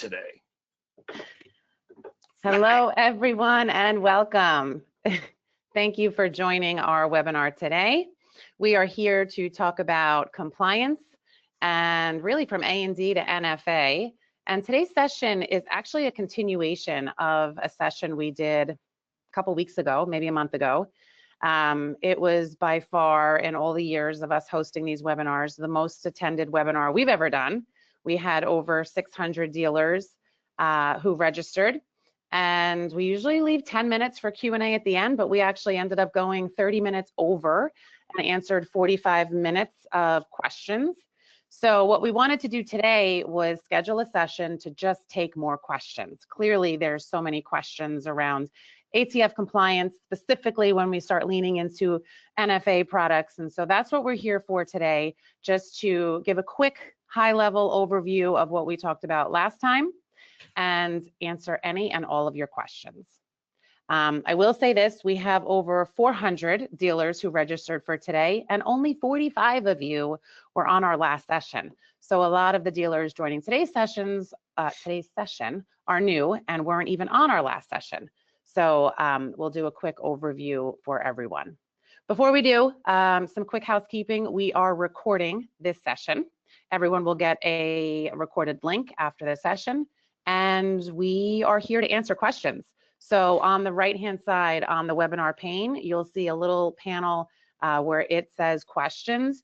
today? Hello, everyone, and welcome. Thank you for joining our webinar today. We are here to talk about compliance and really from A&D to NFA. And today's session is actually a continuation of a session we did a couple weeks ago, maybe a month ago. It was by far, in all the years of us hosting these webinars, the most attended webinar we've ever done. We had over 600 dealers who registered. And we usually leave 10 minutes for Q&A at the end, but we actually ended up going 30 minutes over and answered 45 minutes of questions. So what we wanted to do today was schedule a session to just take more questions. Clearly, there's so many questions around ATF compliance, specifically when we start leaning into NFA products. And so that's what we're here for today, just to give a quick high-level overview of what we talked about last time and answer any and all of your questions. I will say this, we have over 400 dealers who registered for today, and only 45 of you were on our last session. So a lot of the dealers joining today's session are new and weren't even on our last session. So we'll do a quick overview for everyone. Before we do, some quick housekeeping. We are recording this session. Everyone will get a recorded link after the session. And we are here to answer questions. So on the right-hand side on the webinar pane, you'll see a little panel where it says questions.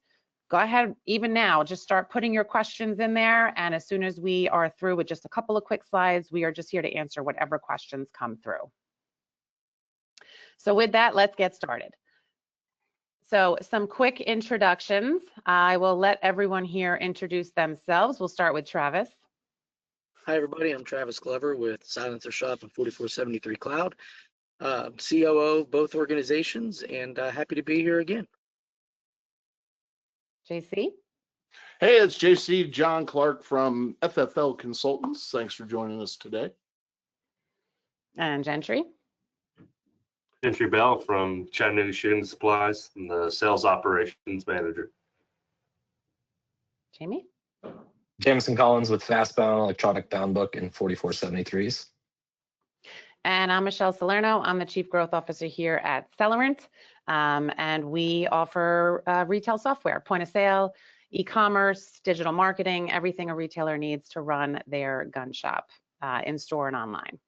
Go ahead, even now, just start putting your questions in there. And as soon as we are through with just a couple of quick slides, we are just here to answer whatever questions come through. So with that, let's get started. So some quick introductions. I will let everyone here introduce themselves. We'll start with Travis. Hi, everybody. I'm Travis Glover with Silencer Shop and 4473 Cloud, COO of both organizations, and happy to be here again. JC. Hey, it's JC John Clark from FFL Consultants. Thanks for joining us today. And Gentry. Gentry Bell from Chattanooga Shooting Supplies. I'm the Sales Operations Manager. Jamie. Jamison Collins with FastBound Electronic Bound Book and 4473s. And I'm Michele Salerno. I'm the Chief Growth Officer here at Celerant. And we offer retail software, point of sale, e-commerce, digital marketing, everything a retailer needs to run their gun shop in store and online.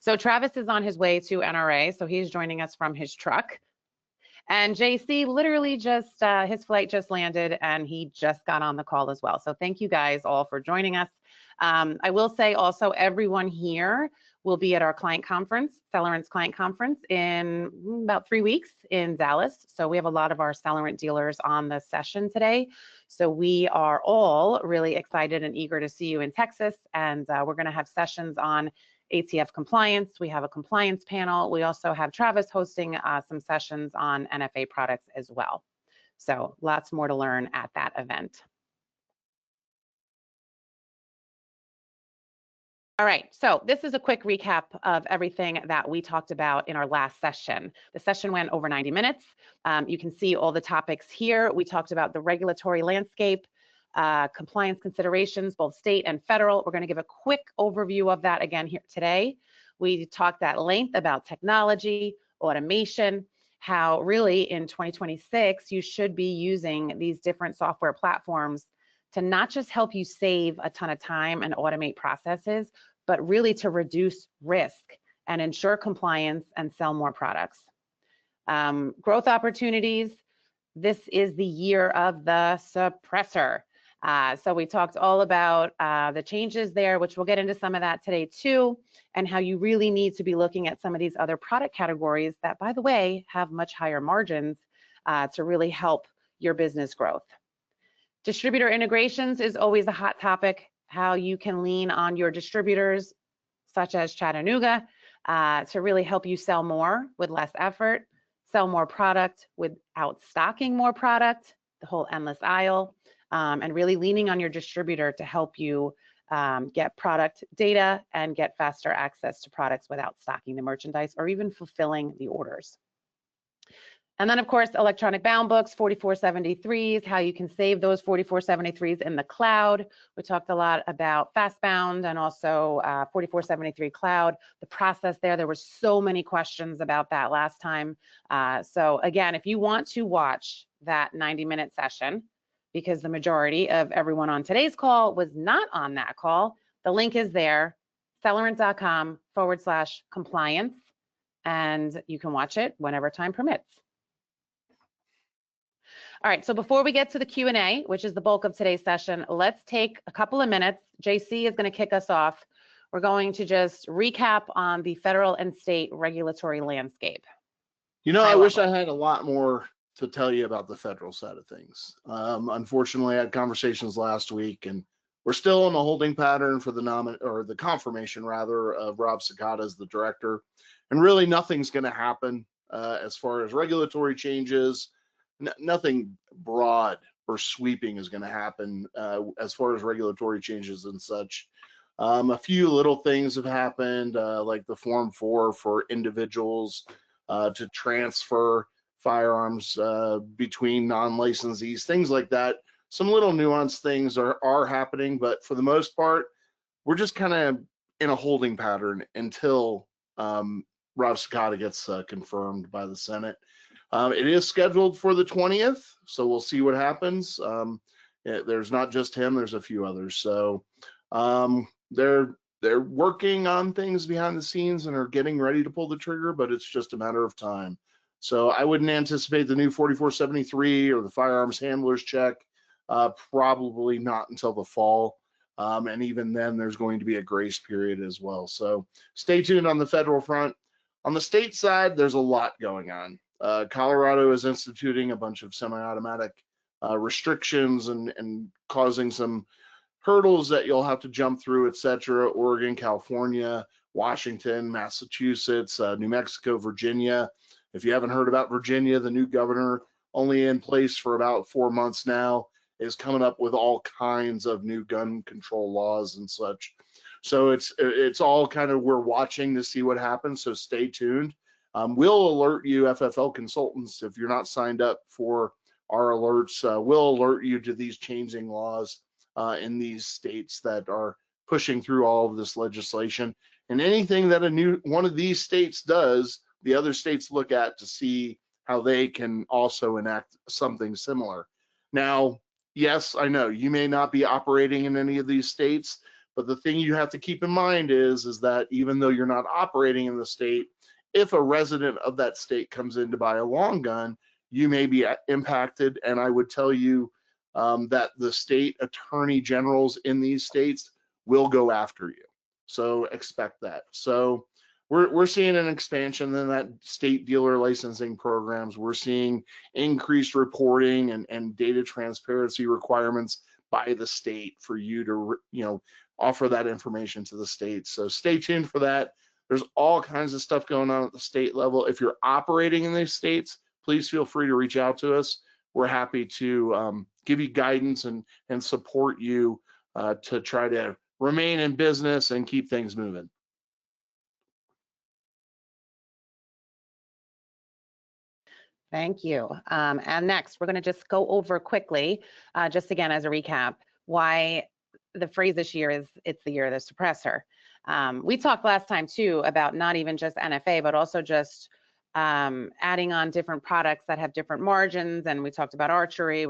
So Travis is on his way to NRA, so he's joining us from his truck. And JC literally just, his flight just landed and he just got on the call as well. So thank you guys all for joining us. I will say also everyone here will be at our client conference, Celerant's client conference in about 3 weeks in Dallas. So we have a lot of our Celerant dealers on the session today. So we are all really excited and eager to see you in Texas. And we're gonna have sessions on ATF compliance. We have a compliance panel. We also have Travis hosting some sessions on NFA products as well. So lots more to learn at that event. All right, so this is a quick recap of everything that we talked about in our last session. The session went over 90 minutes. You can see all the topics here. We talked about the regulatory landscape, compliance considerations, both state and federal. We're going to give a quick overview of that again here today. We talked at length about technology, automation, how really in 2026 you should be using these different software platforms to not just help you save a ton of time and automate processes, but really to reduce risk and ensure compliance and sell more products. Growth opportunities. This is the year of the suppressor. So we talked all about the changes there, which we'll get into some of that today too, and how you really need to be looking at some of these other product categories that, by the way, have much higher margins to really help your business growth. Distributor integrations is always a hot topic, how you can lean on your distributors, such as Chattanooga, to really help you sell more with less effort, sell more product without stocking more product, the whole endless aisle. And really leaning on your distributor to help you get product data and get faster access to products without stocking the merchandise or even fulfilling the orders. And then, of course, electronic bound books, 4473s, how you can save those 4473s in the cloud. We talked a lot about FastBound and also 4473 cloud, the process there. There were so many questions about that last time. So again, if you want to watch that 90-minute session, because the majority of everyone on today's call was not on that call, the link is there, celerant.com/compliance, and you can watch it whenever time permits. All right, so before we get to the Q&A, which is the bulk of today's session, let's take a couple of minutes. JC is going to kick us off. We're going to just recap on the federal and state regulatory landscape. You know, I wish I had a lot more to tell you about the federal side of things. Unfortunately, I had conversations last week, and we're still in a holding pattern for the confirmation rather of Rob Sakata as the director, and really nothing's going to happen as far as regulatory changes. Nothing broad or sweeping is going to happen as far as regulatory changes and such. A few little things have happened, like the Form 4 for individuals to transfer firearms between non-licensees, things like that. Some little nuanced things are happening, but for the most part, we're just kind of in a holding pattern until Rob Sakata gets confirmed by the Senate. It is scheduled for the 20th, so we'll see what happens. There's not just him, there's a few others. So they're working on things behind the scenes and are getting ready to pull the trigger, but it's just a matter of time. So I wouldn't anticipate the new 4473 or the firearms handlers check, probably not until the fall. And even then, there's going to be a grace period as well. So stay tuned on the federal front. On the state side, there's a lot going on. Colorado is instituting a bunch of semi-automatic restrictions and causing some hurdles that you'll have to jump through, etc. Oregon, California, Washington, Massachusetts, New Mexico, Virginia. If you haven't heard about Virginia, the new governor, only in place for about 4 months now, is coming up with all kinds of new gun control laws and such. So it's all kind of, we're watching to see what happens, so stay tuned. We'll alert you, FFL consultants, if you're not signed up for our alerts, we'll alert you to these changing laws in these states that are pushing through all of this legislation. And anything that one of these states does, the other states look at to see how they can also enact something similar. Now, yes, I know you may not be operating in any of these states, but the thing you have to keep in mind is that even though you're not operating in the state, if a resident of that state comes in to buy a long gun, you may be impacted. And I would tell you that the state attorney generals in these states will go after you. So expect that. So we're seeing an expansion in that state dealer licensing programs. We're seeing increased reporting and data transparency requirements by the state for you to offer that information to the states. So stay tuned for that. There's all kinds of stuff going on at the state level. If you're operating in these states, please feel free to reach out to us. We're happy to give you guidance and support you to try to remain in business and keep things moving. Thank you. And next, we're going to just go over quickly, just again as a recap, why the phrase this year is "it's the year of the suppressor." We talked last time too about not even just NFA, but also just adding on different products that have different margins. And we talked about archery.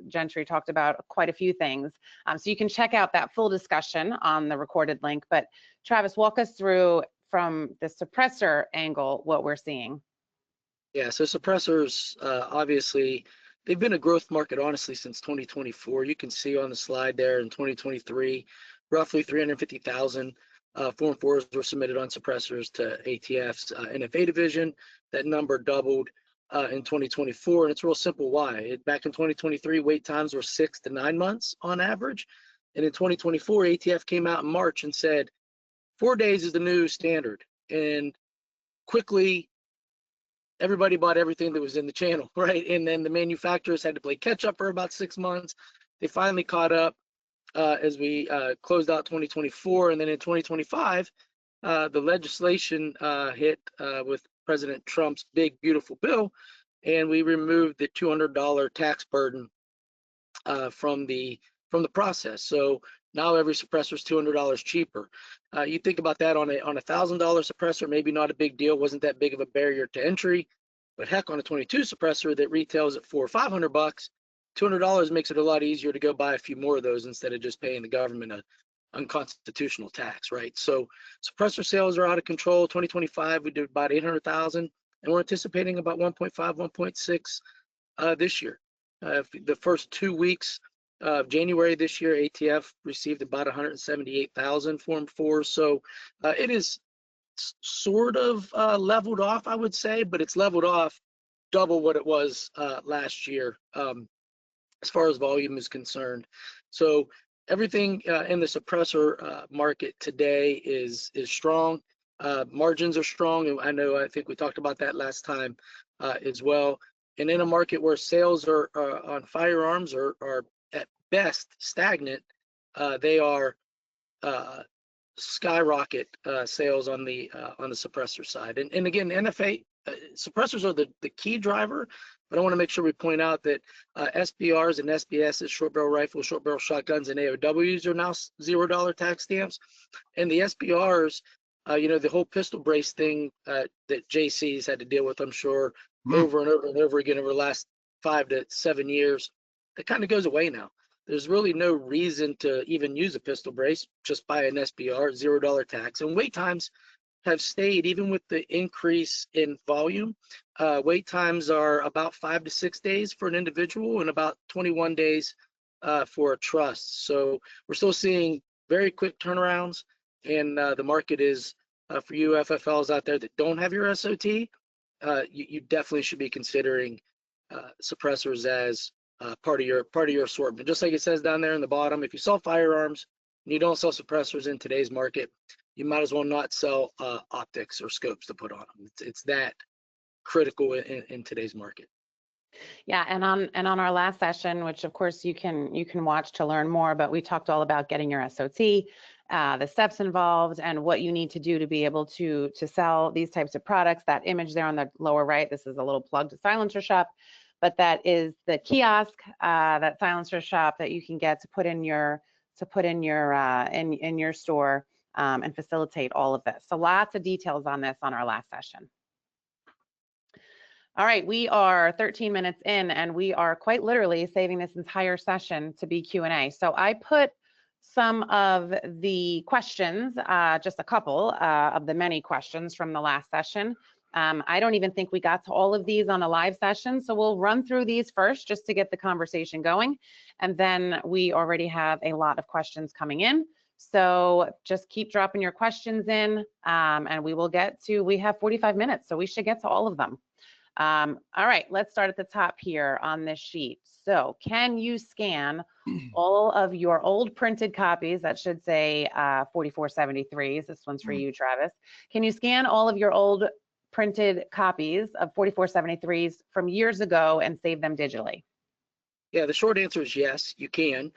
Gentry talked about quite a few things. So you can check out that full discussion on the recorded link. But Travis, walk us through from the suppressor angle what we're seeing. Yeah, so suppressors, obviously, they've been a growth market, honestly, since 2024. You can see on the slide there in 2023, roughly 350,000 Form 4s were submitted on suppressors to ATF's NFA division. That number doubled in 2024, and it's real simple why. Back in 2023, wait times were 6 to 9 months on average, and in 2024, ATF came out in March and said 4 days is the new standard, and quickly everybody bought everything that was in the channel, right? And then the manufacturers had to play catch up for about 6 months. They finally caught up as we closed out 2024. And then in 2025, the legislation hit with President Trump's big, beautiful bill. and we removed the $200 tax burden from the process. So now every suppressor is $200 cheaper. You think about that on a $1,000 suppressor, maybe not a big deal, wasn't that big of a barrier to entry. But heck, on a 22 suppressor that retails at $400 or $500, $200 makes it a lot easier to go buy a few more of those instead of just paying the government a unconstitutional tax, right? So suppressor sales are out of control. 2025, we did about 800,000, and we're anticipating about 1.5, 1.6 this year. The first 2 weeks of January this year, ATF received about 178,000 Form 4. So it is sort of leveled off, I would say, but it's leveled off double what it was last year as far as volume is concerned. So everything in the suppressor market today is strong. Margins are strong, and I think we talked about that last time as well. And in a market where sales are on firearms are at best stagnant, they are skyrocket sales on the suppressor side. And again, NFA suppressors are the key driver, but I want to make sure we point out that SBRs and SBSs, short barrel rifles, short barrel shotguns, and AOWs are now $0 tax stamps. And the SBRs, the whole pistol brace thing that JC's had to deal with, I'm sure, over and over and over again over the last 5 to 7 years, that kind of goes away now. There's really no reason to even use a pistol brace. Just buy an SBR, $0 tax. And wait times have stayed, even with the increase in volume. Wait times are about 5 to 6 days for an individual and about 21 days for a trust. So we're still seeing very quick turnarounds, and the market is, for you FFLs out there that don't have your SOT, you definitely should be considering suppressors as part of your assortment. Just like it says down there in the bottom, if you sell firearms and you don't sell suppressors in today's market, you might as well not sell optics or scopes to put on them. It's that critical in today's market. Yeah, and on our last session, which of course you can watch to learn more, but we talked all about getting your SOT, the steps involved, and what you need to do to be able to sell these types of products. That image there on the lower right, this is a little plug to Silencer Shop, but that is the kiosk, that Silencer Shop that you can get to put in your in your store and facilitate all of this. So lots of details on this on our last session. All right, we are 13 minutes in, and we are quite literally saving this entire session to be Q&A. So I put some of the questions, just a couple of the many questions from the last session. I don't even think we got to all of these on a live session, so we'll run through these first just to get the conversation going. And then we already have a lot of questions coming in. So just keep dropping your questions in, and we have 45 minutes, so we should get to all of them. All right, let's start at the top here on this sheet. So can you scan all of your old printed copies? That should say 4473s. This one's for you, Travis. Can you scan all of your old printed copies of 4473s from years ago and save them digitally? Yeah, the short answer is yes, you can.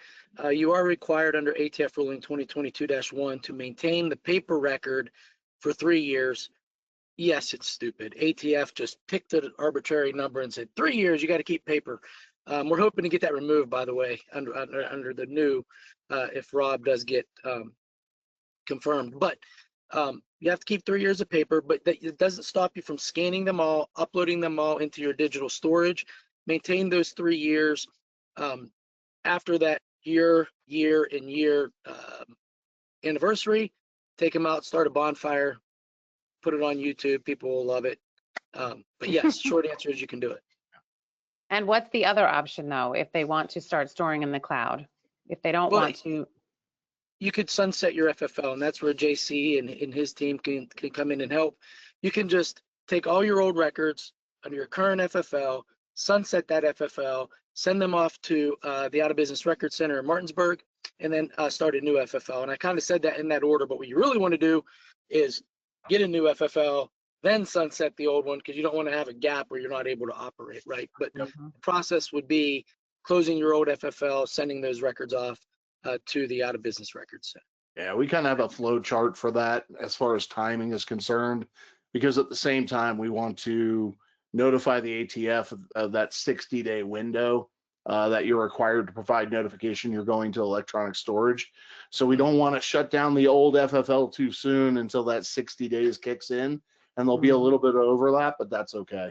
You are required under ATF ruling 2022-1 to maintain the paper record for 3 years. Yes, it's stupid. ATF just picked an arbitrary number and said 3 years, you got to keep paper. We're hoping to get that removed, by the way, under the new, if Rob does get confirmed. But you have to keep 3 years of paper, but it doesn't stop you from scanning them all, uploading them all into your digital storage. Maintain those 3 years. After that year anniversary, take them out, start a bonfire, put it on YouTube. People will love it. But yes, short answer is you can do it. And what's the other option though, if they want to start storing in the cloud? If they don't want to, you could sunset your FFL, and that's where JC and his team can come in and help. You can just take all your old records under your current FFL, sunset that FFL, send them off to the Out of Business Record Center in Martinsburg, and then start a new FFL. And I kind of said that in that order, but what you really want to do is get a new FFL, then sunset the old one, because you don't want to have a gap where you're not able to operate, right? But the process would be closing your old FFL, sending those records off to the Out of Business Record Center. Yeah, we kind of have a flow chart for that as far as timing is concerned, because at the same time we want to notify the ATF of that 60-day window that you're required to provide notification you're going to electronic storage. So we don't want to shut down the old FFL too soon until that 60 days kicks in, and there'll be a little bit of overlap, but that's okay.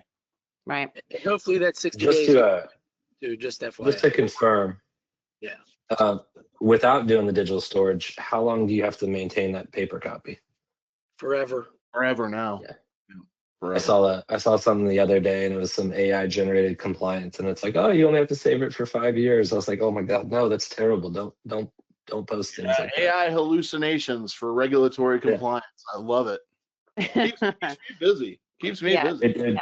Right. And hopefully that 60 Just days, to just FYI. just to confirm, Yeah. without doing the digital storage, how long do you have to maintain that paper copy? Forever. Forever now. Yeah. Forever. I saw something the other day, and it was some AI generated compliance, and it's like, oh, you only have to save it for 5 years. I was like, oh my god, no, that's terrible. Don't post things like that. AI hallucinations for regulatory compliance. I love it. Keeps me busy. Keeps me busy. It did.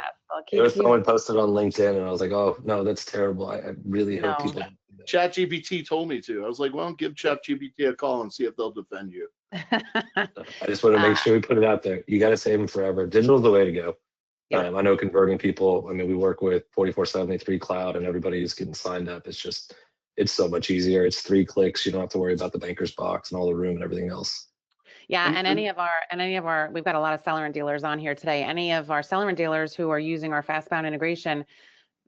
There was someone posted on LinkedIn, and I was like, oh no, that's terrible. I really hope people don't do that. ChatGPT told me to. I was like, well, give ChatGPT a call and see if they'll defend you. I just want to make sure we put it out there. You got to save them forever. Digital's the way to go. Yeah. I know converting people. I mean, we work with 4473 Cloud, and everybody who's getting signed up. It's so much easier. It's 3 clicks. You don't have to worry about the banker's box and all the room and everything else. Yeah, and any of our, we've got a lot of Celerant dealers on here today. Any of our Celerant dealers who are using our FastBound integration,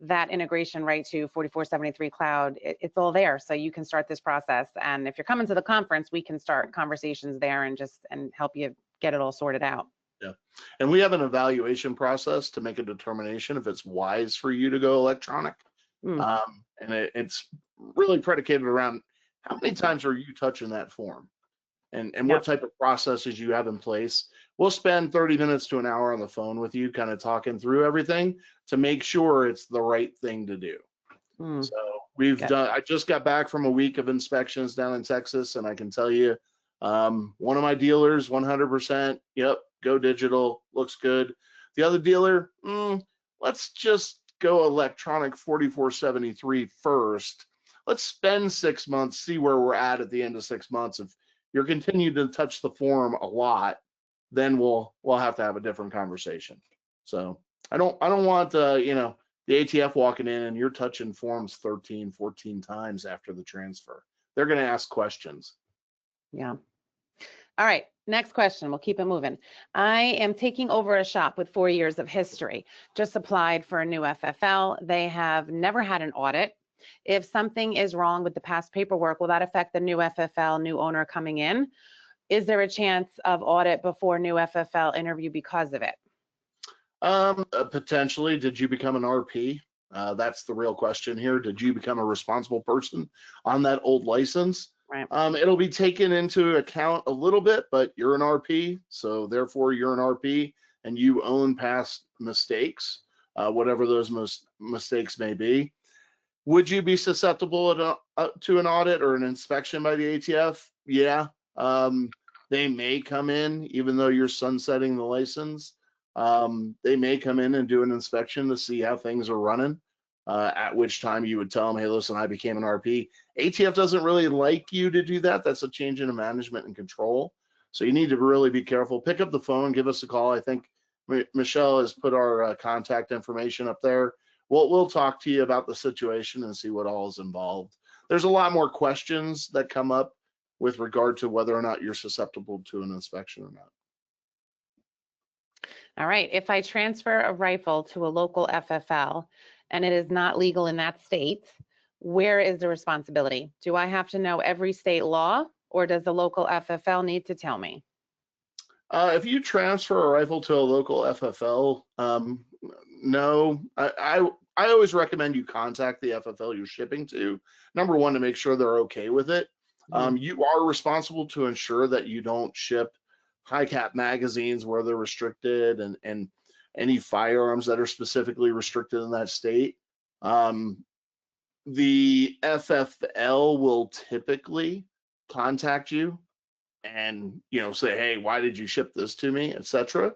that integration right to 4473 Cloud, it's all there. So you can start this process. And if you're coming to the conference, we can start conversations there and help you get it all sorted out. Yeah. And we have an evaluation process to make a determination if it's wise for you to go electronic. And it's really predicated around how many times are you touching that form, and what type of processes you have in place. We'll spend 30 minutes to an hour on the phone with you, kind of talking through everything to make sure it's the right thing to do. So I just got back from a week of inspections down in Texas, and I can tell you, one of my dealers, 100%, yep, go digital, looks good. The other dealer, let's just go electronic 4473 first. Let's spend 6 months, see where we're at the end of 6 months. If you're continuing to touch the form a lot, then we'll have to have a different conversation. So I don't want the ATF walking in and you're touching forms 13, 14 times after the transfer. They're going to ask questions. Yeah. All right, next question. We'll keep it moving. I am taking over a shop with 4 years of history. Just applied for a new FFL. They have never had an audit. If something is wrong with the past paperwork, will that affect the new FFL, new owner coming in? Is there a chance of audit before new FFL interview because of it? Potentially. Did you become an RP? That's the real question here. Did you become a responsible person on that old license? Right. It'll be taken into account a little bit, but you're an RP, so therefore you're an RP and you own past mistakes, whatever those mistakes may be. Would you be susceptible to an audit or an inspection by the ATF? Yeah. They may come in, even though you're sunsetting the license. They may come in and do an inspection to see how things are running, at which time you would tell them, hey, listen, I became an RP. ATF doesn't really like you to do that. That's a change in management and control. So you need to really be careful. Pick up the phone, give us a call. I think Michelle has put our contact information up there. We'll talk to you about the situation and see what all is involved. There's a lot more questions that come up with regard to whether or not you're susceptible to an inspection or not. All right, if I transfer a rifle to a local FFL and it is not legal in that state, where is the responsibility? Do I have to know every state law, or does the local FFL need to tell me? If you transfer a rifle to a local FFL, no. I always recommend you contact the FFL you're shipping to. Number one, to make sure they're okay with it. You are responsible to ensure that you don't ship high cap magazines where they're restricted, and any firearms that are specifically restricted in that state. The FFL will typically contact you and say, hey, why did you ship this to me, etc.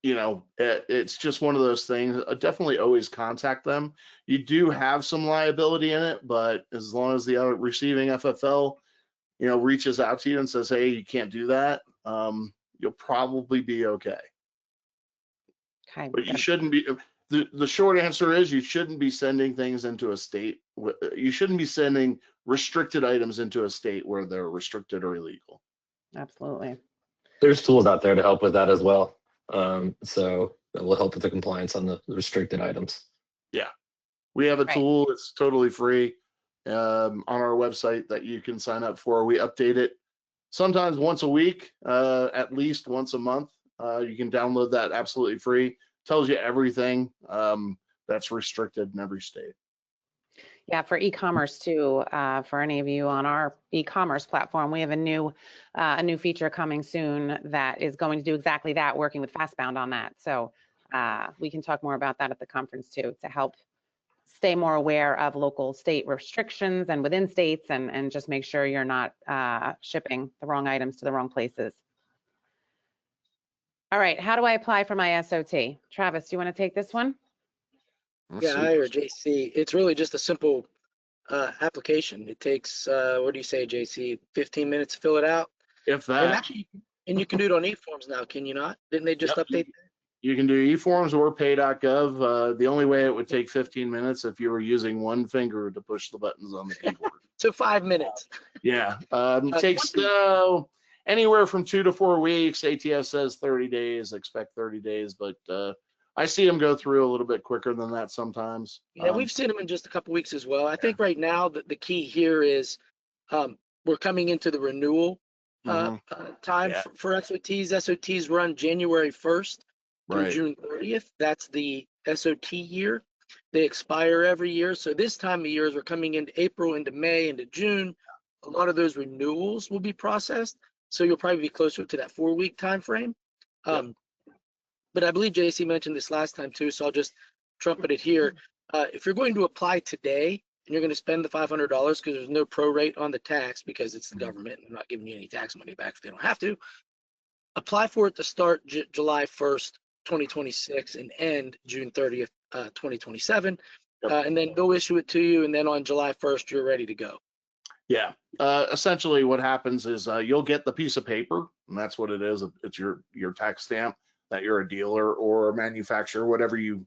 It's just one of those things. Definitely always contact them. You do have some liability in it, but as long as the receiving FFL reaches out to you and says, hey, you can't do that, you'll probably be okay. Okay. But you shouldn't be. The short answer is you shouldn't be sending things into a state. You shouldn't be sending restricted items into a state where they're restricted or illegal. Absolutely. There's tools out there to help with that as well. So that will help with the compliance on the restricted items. We have a Right. tool, it's totally free on our website that you can sign up for. We update it sometimes once a week, at least once a month. You can download that absolutely free. Tells you everything that's restricted in every state. Yeah, for e-commerce too, for any of you on our e-commerce platform, we have a new feature coming soon that is going to do exactly that, working with FastBound on that. So we can talk more about that at the conference too, to help stay more aware of local state restrictions and within states, and just make sure you're not shipping the wrong items to the wrong places. All right, how do I apply for my SOT? Travis, do you want to take this one? Let's see. I or JC, it's really just a simple application. It takes, what do you say, JC, 15 minutes to fill it out? If And that, actually, and you can do it on e-forms now, can you not? Didn't they just Yep. update that? you can do e-forms or pay.gov. The only way it would take 15 minutes if you were using one finger to push the buttons on the keyboard. So 5 minutes. Yeah, one takes thing- anywhere from 2 to 4 weeks. ATF says 30 days, expect 30 days, but I see them go through a little bit quicker than that sometimes. Yeah, we've seen them in just a couple weeks as well. I think right now the key here is we're coming into the renewal time Yeah. for SOTs. SOTs run January 1st through Right. June 30th. That's the SOT year. They expire every year. So this time of year, as we're coming into April, into May, into June, a lot of those renewals will be processed. So you'll probably be closer to that 4-week time frame. But I believe JC mentioned this last time too, so I'll just trumpet it here. If you're going to apply today and you're going to spend the $500 because there's no prorate on the tax because it's the government and they're not giving you any tax money back if they don't have to, apply for it to start July 1st, 2026 and end June 30th, 2027. And then they'll issue it to you. And then on July 1st, you're ready to go. Yeah. Essentially what happens is you'll get the piece of paper, and that's what it is. It's your tax stamp that you're a dealer or a manufacturer, whatever you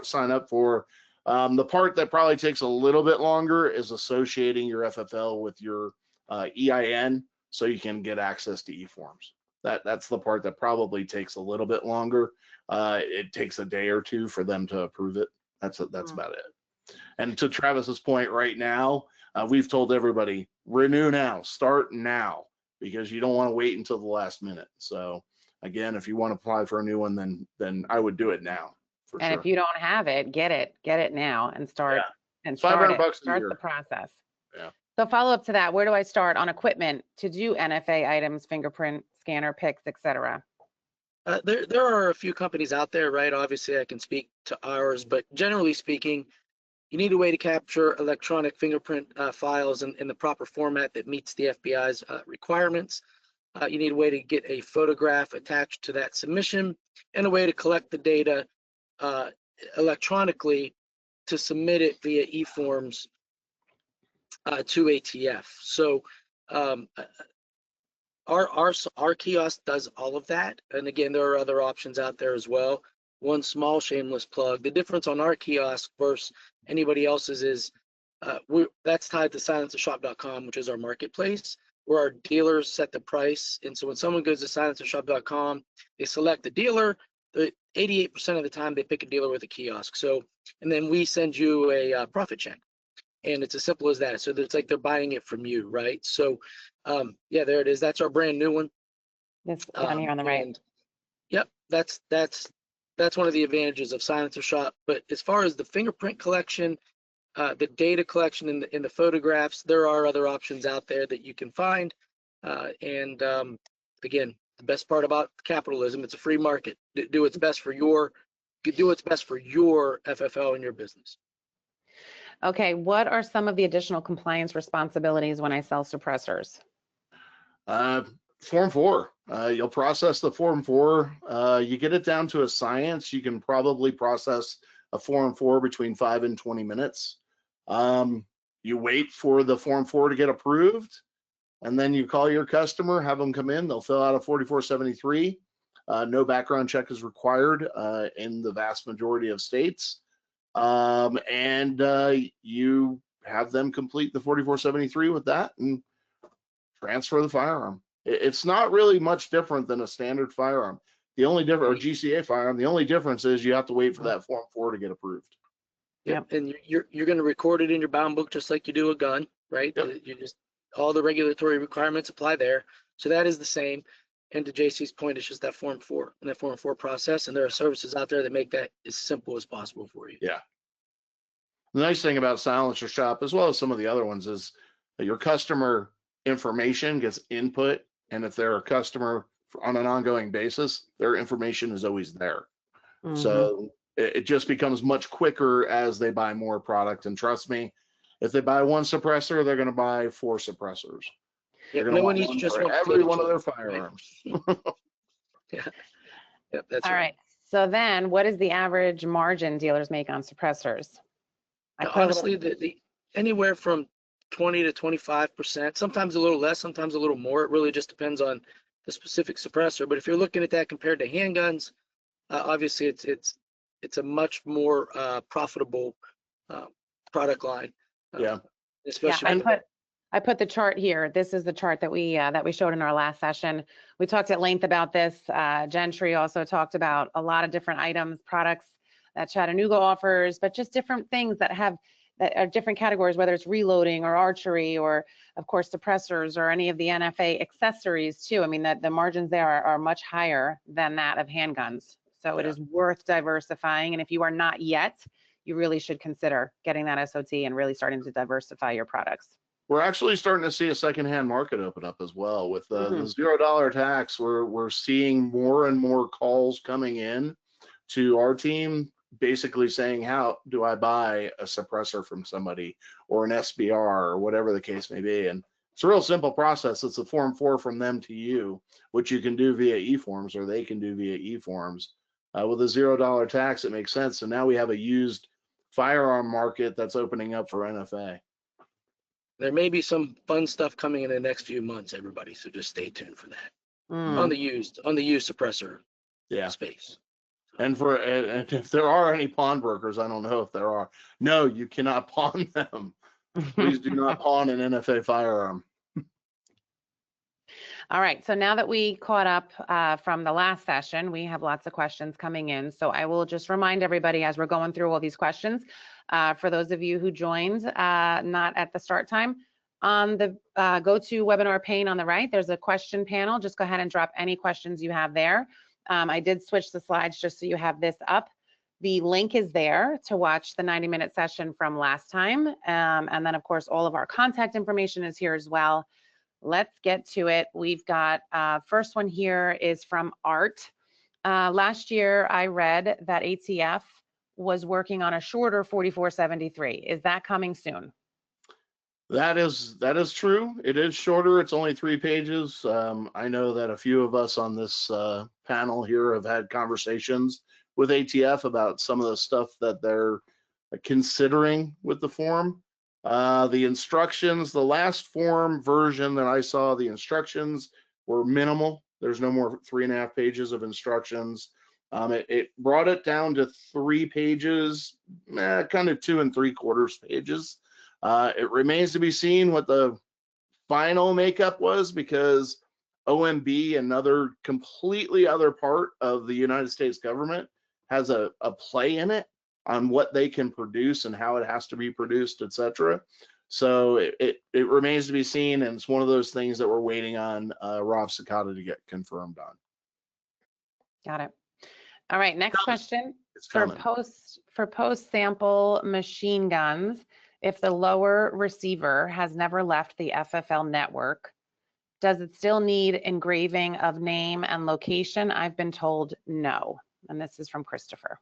sign up for. The part that probably takes a little bit longer is associating your FFL with your EIN so you can get access to e-forms. That's the part that probably takes a little bit longer. It takes a day or two for them to approve it. That's about it. And to Travis's point right now, we've told everybody, renew now, start now, because you don't want to wait until the last minute. So again, if you want to apply for a new one, then I would do it now. And Sure. if you don't have it, get it now and start and $500 a start year. the process. Yeah. So follow up to that, where do I start on equipment to do NFA items, fingerprint, scanner, Pics, etc.? There are a few companies out there, right? Obviously, I can speak to ours, but generally speaking, you need a way to capture electronic fingerprint files in the proper format that meets the FBI's requirements. You need a way to get a photograph attached to that submission and a way to collect the data electronically to submit it via e-forms to ATF. So our kiosk does all of that. And again, there are other options out there as well. One small shameless plug, the difference on our kiosk versus anybody else's is that's tied to silencershop.com, which is our marketplace, where our dealers set the price. And so when someone goes to silencershop.com, they select the dealer. 88% of the time they pick a dealer with a kiosk. So, and then we send you a profit check, and it's as simple as that. So it's like they're buying it from you, right? So, yeah, there it is. That's our brand new one. This down here on the right. And, yep, that's one of the advantages of Silencer Shop. But as far as the fingerprint collection, the data collection in the photographs, there are other options out there that you can find. Again, the best part about capitalism, it's a free market. Do what's best for your FFL and your business. Okay, what are some of the additional compliance responsibilities when I sell suppressors? Form 4, you'll process the Form 4. You get it down to a science. You can probably process a Form 4 between 5 and 20 minutes. You wait for the Form 4 to get approved, and then you call your customer, have them come in. They'll fill out a 4473. No background check is required in the vast majority of states. And you have them complete the 4473 with that and transfer the firearm. It's not really much different than a standard firearm. The only difference, or GCA firearm, the only difference is you have to wait for that Form 4 to get approved. Yep. And you're going to record it in your bound book just like you do a gun, right? Yep. You just all the regulatory requirements apply there. So that is the same. And to JC's point, it's just that Form 4 and that Form 4 process. And there are services out there that make that as simple as possible for you. Yeah. The nice thing about Silencer Shop, as well as some of the other ones, is that your customer information gets input, and if they're a customer on an ongoing basis, their information is always there. Mhm. So it just becomes much quicker as they buy more product. And trust me, if they buy one suppressor, they're going to buy 4 suppressors. Yeah, They're going no to one want needs one just for one every footage one of their of it, right? firearms. Yeah. Yep, that's All right. right. So then what is the average margin dealers make on suppressors? I Now, put a little- honestly, the anywhere from 20 to 25%, sometimes a little less, sometimes a little more. It really just depends on the specific suppressor. But if you're looking at that compared to handguns, obviously it's a much more profitable product line. Yeah. Especially Yeah, I put the chart here. This is the chart that we showed in our last session. We talked at length about this. Gentry also talked about a lot of different items, products that Chattanooga offers, but just different things that are different categories, whether it's reloading or archery or, of course, suppressors or any of the NFA accessories too. I mean, that the margins there are much higher than that of handguns. So it is worth diversifying. And if you are not yet, you really should consider getting that SOT and really starting to diversify your products. We're actually starting to see a secondhand market open up as well with the $0 tax. We're seeing more and more calls coming in to our team, basically saying, how do I buy a suppressor from somebody or an SBR or whatever the case may be? And it's a real simple process. It's a Form 4 from them to you, which you can do via e-forms, or they can do via e-forms. With a $0 tax, it makes sense. So now we have a used firearm market that's opening up for NFA. there may be some fun stuff coming in the next few months, everybody. So just stay tuned for that on the used suppressor space. And if there are any pawnbrokers, I don't know if there are. No, you cannot pawn them. Please do not pawn an NFA firearm. All right, so now that we caught up from the last session, we have lots of questions coming in. So I will just remind everybody as we're going through all these questions, for those of you who joined not at the start time, on the go to webinar pane on the right, there's a question panel. Just go ahead and drop any questions you have there. I did switch the slides just so you have this up. The link is there to watch the 90-minute session from last time. And then, of course, all of our contact information is here as well. Let's get to it. We've got first one here is from Art. Last year, I read that ATF was working on a shorter 4473. Is that coming soon? That is true. It is shorter. It's only 3 pages. I know that a few of us on this panel here have had conversations with ATF about some of the stuff that they're considering with the form. The instructions, the last form version that I saw, the instructions were minimal. There's no more 3.5 pages of instructions. It brought it down to 3 pages, kind of 2 3/4 pages. It remains to be seen what the final makeup was, because OMB, another completely other part of the United States government, has a play in it on what they can produce and how it has to be produced, etc. So it remains to be seen, and it's one of those things that we're waiting on Rob Sakata to get confirmed on. Got it. All right, next question. It's For coming. post sample machine guns, if the lower receiver has never left the FFL network, does it still need engraving of name and location? I've been told no. And this is from Christopher.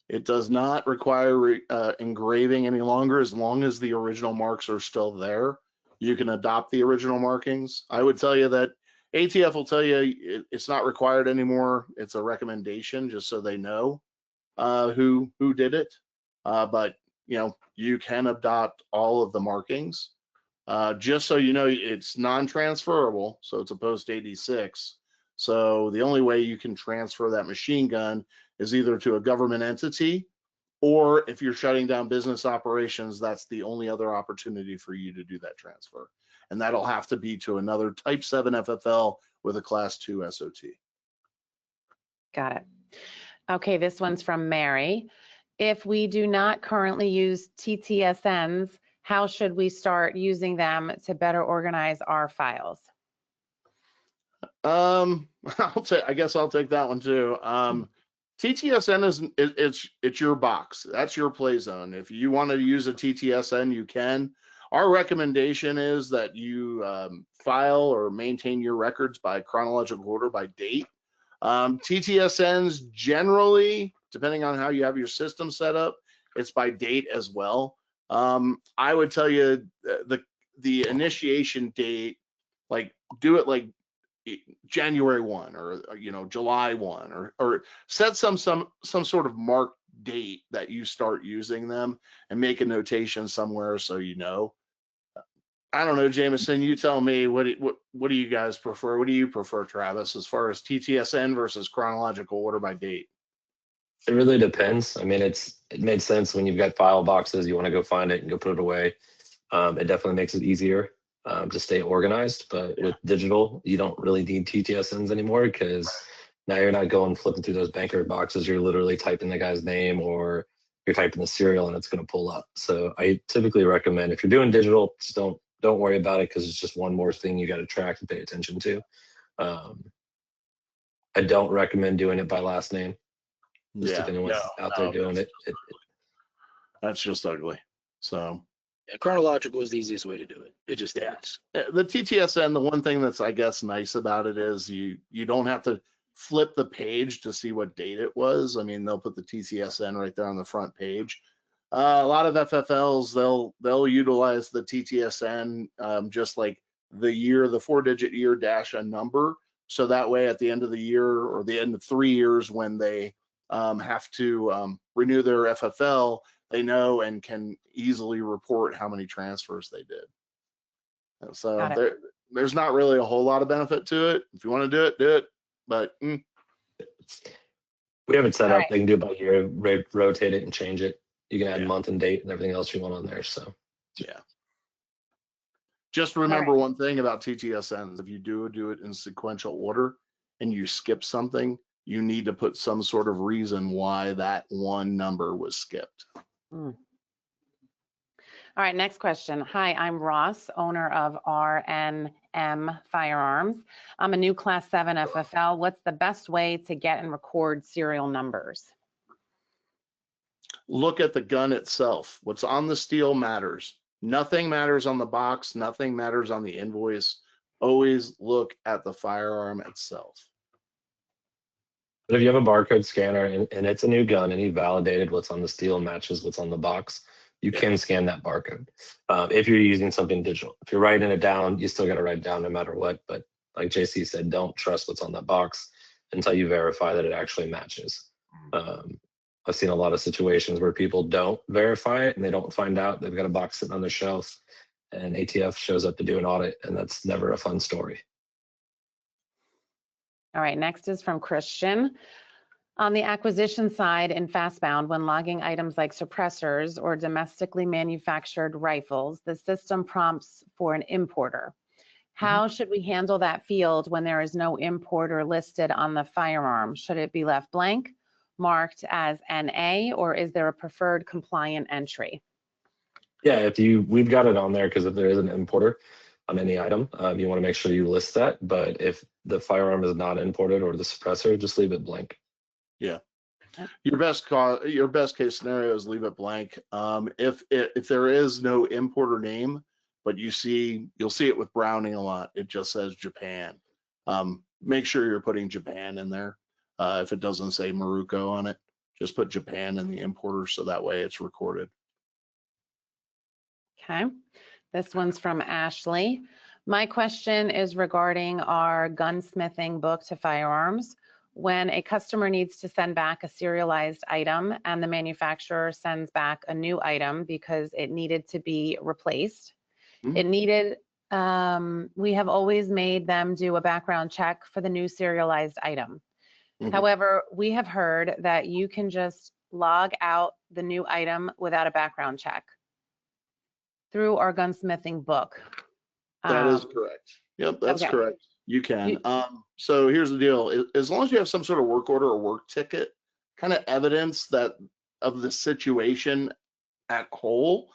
It does not require engraving any longer, as long as the original marks are still there. You can adopt the original markings. I would tell you that ATF will tell you it's not required anymore. It's a recommendation, just so they know who did it. But you can adopt all of the markings. Just so you know, it's non-transferable, so it's a post 86. So the only way you can transfer that machine gun is either to a government entity, or if you're shutting down business operations, that's the only other opportunity for you to do that transfer. And that'll have to be to another Type 7 FFL with a Class 2 SOT. Got it. Okay, this one's from Mary. If we do not currently use TTSNs, how should we start using them to better organize our files? I guess I'll take that one too. TTSN it's your box. That's your play zone. If you want to use a TTSN, you can. Our recommendation is that you file or maintain your records by chronological order by date. TTSNs generally, depending on how you have your system set up, it's by date as well. I would tell you the initiation date, like do it like January 1 or July 1 or set some sort of marked date that you start using them and make a notation somewhere so you know. I don't know, Jamison, you tell me what do you guys prefer? What do you prefer, Travis, as far as TTSN versus chronological order by date? It really depends. I mean, it made sense when you've got file boxes, you want to go find it and go put it away. It definitely makes it easier to stay organized. But with digital, you don't really need TTSNs anymore because now you're not going flipping through those banker boxes. You're literally typing the guy's name or you're typing the serial and it's going to pull up. So I typically recommend if you're doing digital, just don't worry about it because it's just one more thing you got to track and pay attention to. I don't recommend doing it by last name. Just if anyone's out there doing it. That's just ugly. So Yeah, chronological is the easiest way to do it. It just is. The TTSN, the one thing that's I guess nice about it is you don't have to flip the page to see what date it was. I mean, they'll put the TTSN right there on the front page. A lot of FFLs, they'll utilize the TTSN just like the year, the 4-digit year dash a number. So that way at the end of the year or the end of 3 years when they have to renew their FFL, they know and can easily report how many transfers they did. And so there's not really a whole lot of benefit to it. If you want to do it. But we have it set up. They can do it by year, rotate it and change it. You can add month and date and everything else you want on there. So yeah. Just remember one thing about TTSNs. If you do it in sequential order and you skip something, you need to put some sort of reason why that one number was skipped. All right, next question. Hi, I'm Ross, owner of RNM Firearms. I'm a new Class 7 FFL. What's the best way to get and record serial numbers? Look at the gun itself. What's on the steel matters. Nothing matters on the box. Nothing matters on the invoice. Always look at the firearm itself. But if you have a barcode scanner and it's a new gun and you validated what's on the steel matches what's on the box, you can scan that barcode. If you're using something digital, if you're writing it down, you still got to write it down no matter what. But like JC said, don't trust what's on that box until you verify that it actually matches. I've seen a lot of situations where people don't verify it and they don't find out they've got a box sitting on their shelf and ATF shows up to do an audit, and that's never a fun story. All right, next is from Christian. On the acquisition side in FastBound, when logging items like suppressors or domestically manufactured rifles, the system prompts for an importer. How should we handle that field when there is no importer listed on the firearm? Should it be left blank, marked as NA, or is there a preferred compliant entry? Yeah, we've got it on there because if there is an importer on any item, you want to make sure you list that. But if the firearm is not imported or the suppressor, just leave it blank. Yeah. Your best case scenario is leave it blank. If there is no importer name, but you'll see it with Browning a lot. It just says Japan. Make sure you're putting Japan in there. If it doesn't say Maruko on it, just put Japan in the importer so that way it's recorded. Okay, this one's from Ashley. My question is regarding our gunsmithing book to firearms. When a customer needs to send back a serialized item and the manufacturer sends back a new item because it needed to be replaced, we have always made them do a background check for the new serialized item. However, we have heard that you can just log out the new item without a background check through our gunsmithing book. That is correct. Yep, that's correct. You can. So here's the deal. As long as you have some sort of work order or work ticket, kind of evidence that of the situation at whole,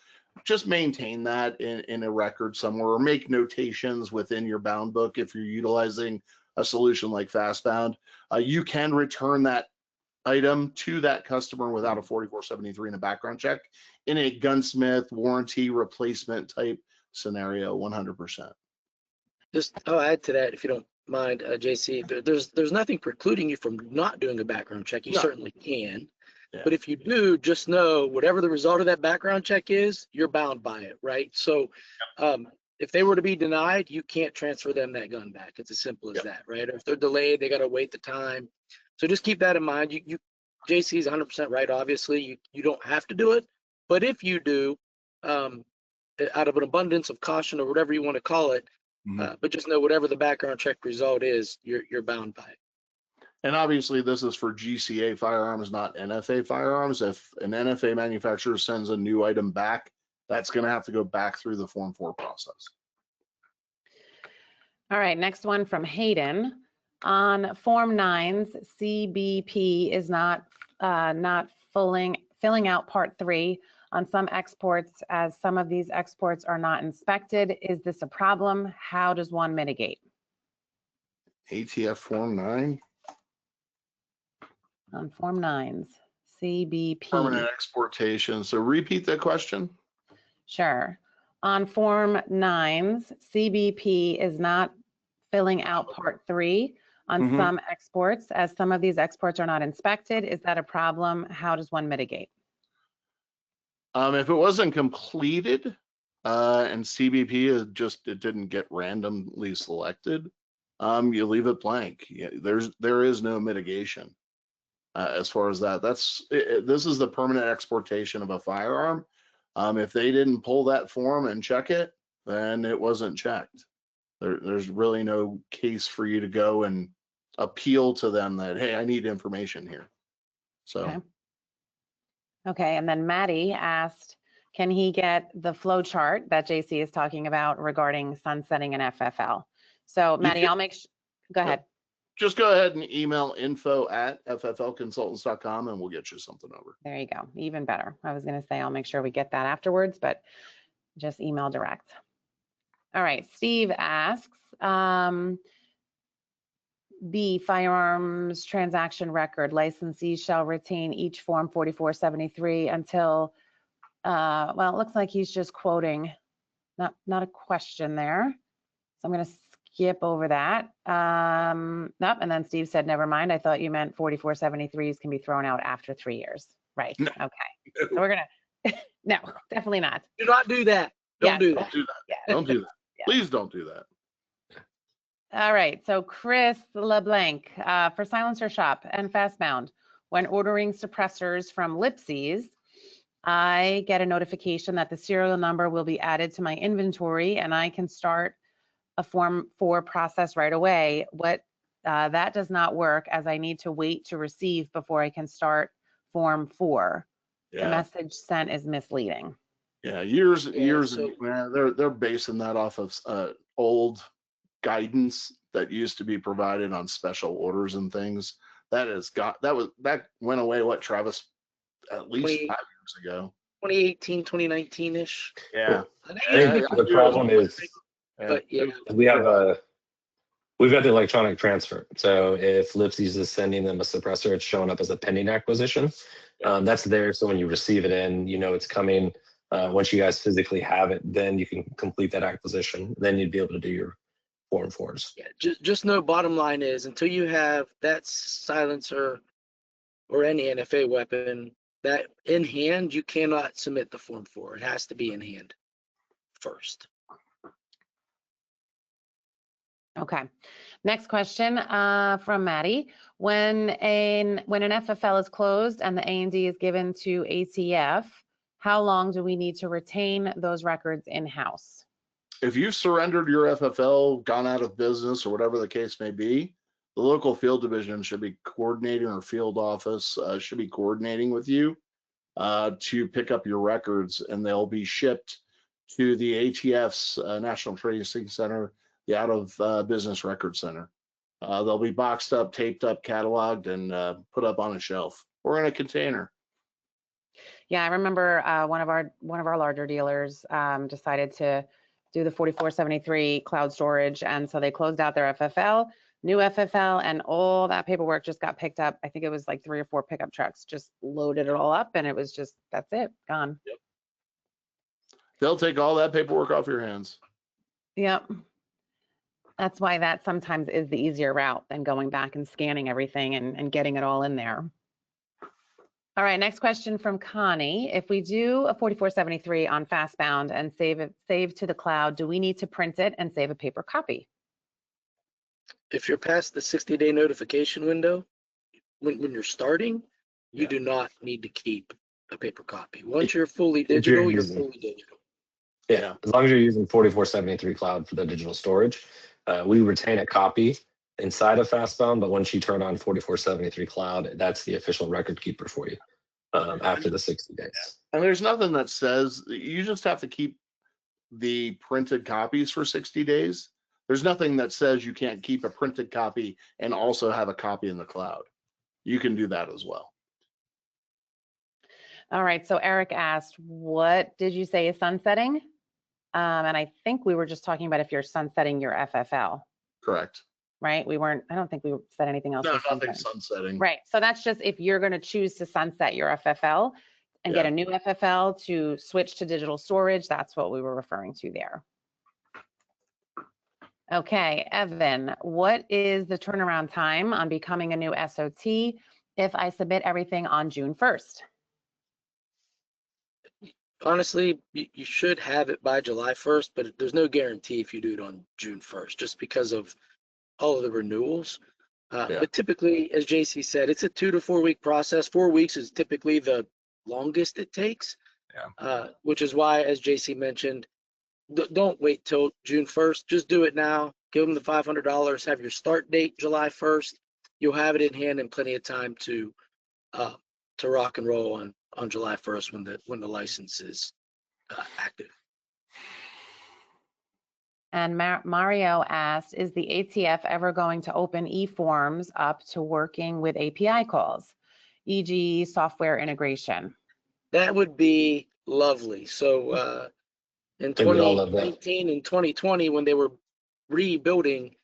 just maintain that in a record somewhere, or make notations within your bound book if you're utilizing a solution like FastBound. You can return that item to that customer without a 4473 and a background check in a gunsmith warranty replacement type scenario, 100%. Just, I'll add to that if you don't mind, JC. There's nothing precluding you from not doing a background check. You No. certainly can. Yeah. But if you do, just know whatever the result of that background check is, you're bound by it, right? So if they were to be denied, you can't transfer them that gun back. It's as simple as that, right? Or if they're delayed, they got to wait the time. So just keep that in mind. JC is 100% right. Obviously, you don't have to do it, but if you do, out of an abundance of caution or whatever you want to call it, but just know whatever the background check result is, you're bound by it. And obviously this is for GCA firearms, not NFA firearms. If an NFA manufacturer sends a new item back, that's going to have to go back through the Form 4 process. All right, next one from Hayden. On Form 9's, CBP is not filling out Part 3 on some exports, as some of these exports are not inspected. Is this a problem? How does one mitigate? ATF Form 9. On Form 9's, CBP. Permanent exportation. So repeat that question. Sure. On Form 9's, CBP is not filling out Part 3 on some exports, as some of these exports are not inspected. Is that a problem? How does one mitigate? If it wasn't completed and CBP it didn't get randomly selected, you leave it blank. There is no mitigation as far as that. This is the permanent exportation of a firearm. If they didn't pull that form and check it, then it wasn't checked. There's really no case for you to go and appeal to them that, hey, I need information here. So. Okay, and then Maddie asked, can he get the flow chart that JC is talking about regarding sunsetting an FFL? So Maddie, I'll make sure, go ahead. Just go ahead and email info@fflconsultants.com and we'll get you something over. There you go, even better. I was gonna say, I'll make sure we get that afterwards, but just email direct. All right, Steve asks, B, firearms transaction record, licensees shall retain each Form 4473 until, well, it looks like he's just quoting, not a question there. So I'm gonna skip over that. Nope, and then Steve said, never mind, I thought you meant 4473s can be thrown out after 3 years. Right, No. Okay. So we're gonna, no, definitely not. Do not do that. Don't do that. Don't do that. Yeah. Don't do that. Yeah. Please don't do that. All right, so Chris LeBlanc, for Silencer Shop and FastBound, when ordering suppressors from Lipsies, I get a notification that the serial number will be added to my inventory and I can start a Form 4 process right away. That does not work, as I need to wait to receive before I can start Form 4. Yeah. The message sent is misleading. Yeah, So- they're basing that off of old guidance that used to be provided on special orders and things. That went away, what, Travis, at least 5 years ago. 2018, 2019-ish. Yeah. I think the problem is But yeah, we've got the electronic transfer. So if Lipsies is sending them a suppressor, it's showing up as a pending acquisition. That's there, so when you receive it in, you know it's coming. Once you guys physically have it, then you can complete that acquisition. Then you'd be able to do your Form 4s. yeah, just know, bottom line is, until you have that silencer or any NFA weapon that in hand, you cannot submit the Form 4. It has to be in hand first. Okay, next question from Maddie. When an FFL is closed and the A&D is given to ATF, how long do we need to retain those records in-house? If you've surrendered your FFL, gone out of business, or whatever the case may be, the local field division should be coordinating, or field office should be coordinating with you to pick up your records, and they'll be shipped to the ATF's National Tracing Center the out of business record center. They'll be boxed up, taped up, cataloged, and put up on a shelf or in a container. Yeah, I remember one of our larger dealers decided to do the 4473 cloud storage, and so they closed out their FFL, new FFL, and all that paperwork just got picked up. I think it was like 3 or 4 pickup trucks just loaded it all up, and it was just, that's it, gone. Yep. They'll take all that paperwork off your hands. Yep. That's why that sometimes is the easier route than going back and scanning everything and getting it all in there. All right, next question from Connie. If we do a 4473 on FastBound and save to the cloud, do we need to print it and save a paper copy? If you're past the 60-day notification window, when you're starting, you do not need to keep a paper copy. Once you're fully digital, you're fully digital. Yeah, as long as you're using 4473 cloud for the digital storage, we retain a copy inside of FastBound, but once you turn on 4473 cloud, that's the official record keeper for you after the 60 days. And there's nothing that says, you just have to keep the printed copies for 60 days. There's nothing that says you can't keep a printed copy and also have a copy in the cloud. You can do that as well. All right, so Eric asked, what did you say is sunsetting? And I think we were just talking about if you're sunsetting your FFL. Correct. Right? I don't think we said anything else. No, nothing sunsetting. Right. So that's just if you're going to choose to sunset your FFL and get a new FFL to switch to digital storage, that's what we were referring to there. Okay, Evan, what is the turnaround time on becoming a new SOT if I submit everything on June 1st? Honestly, you should have it by July 1st, but there's no guarantee if you do it on June 1st, just because of all of the renewals. But typically, as JC said, it's a 2 to 4 week process. 4 weeks is typically the longest it takes, which is why, as JC mentioned, don't wait till June 1st. Just do it now. Give them the $500. Have your start date July 1st. You'll have it in hand and plenty of time to rock and roll on July 1st when the license is active. And Mario asked, is the ATF ever going to open e-forms up to working with API calls, e.g. software integration? That would be lovely. So in 2019 and 2020, when they were rebuilding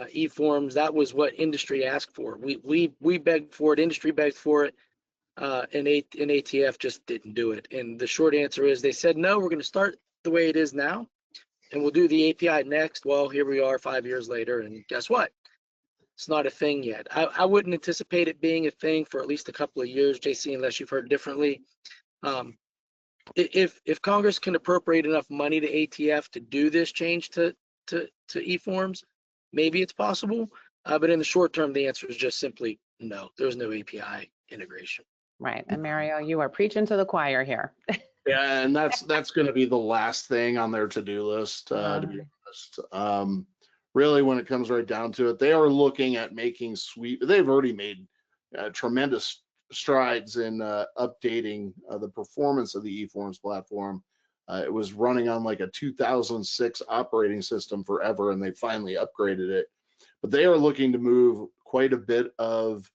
e-forms, that was what industry asked for. We begged for it, industry begged for it, and ATF just didn't do it. And the short answer is they said, no, we're going to start the way it is now, and we'll do the API next. Well, here we are 5 years later, and guess what? It's not a thing yet. I wouldn't anticipate it being a thing for at least a couple of years, JC, unless you've heard differently. If Congress can appropriate enough money to ATF to do this change to e-forms, maybe it's possible. But in the short term, the answer is just simply no. There's no API integration. Right. And Mario, you are preaching to the choir here. Yeah, and that's going to be the last thing on their to-do list, to be honest. Really, when it comes right down to it, they are looking at making they've already made tremendous strides in updating the performance of the e-forms platform. It was running on like a 2006 operating system forever, and they finally upgraded it. But they are looking to move quite a bit of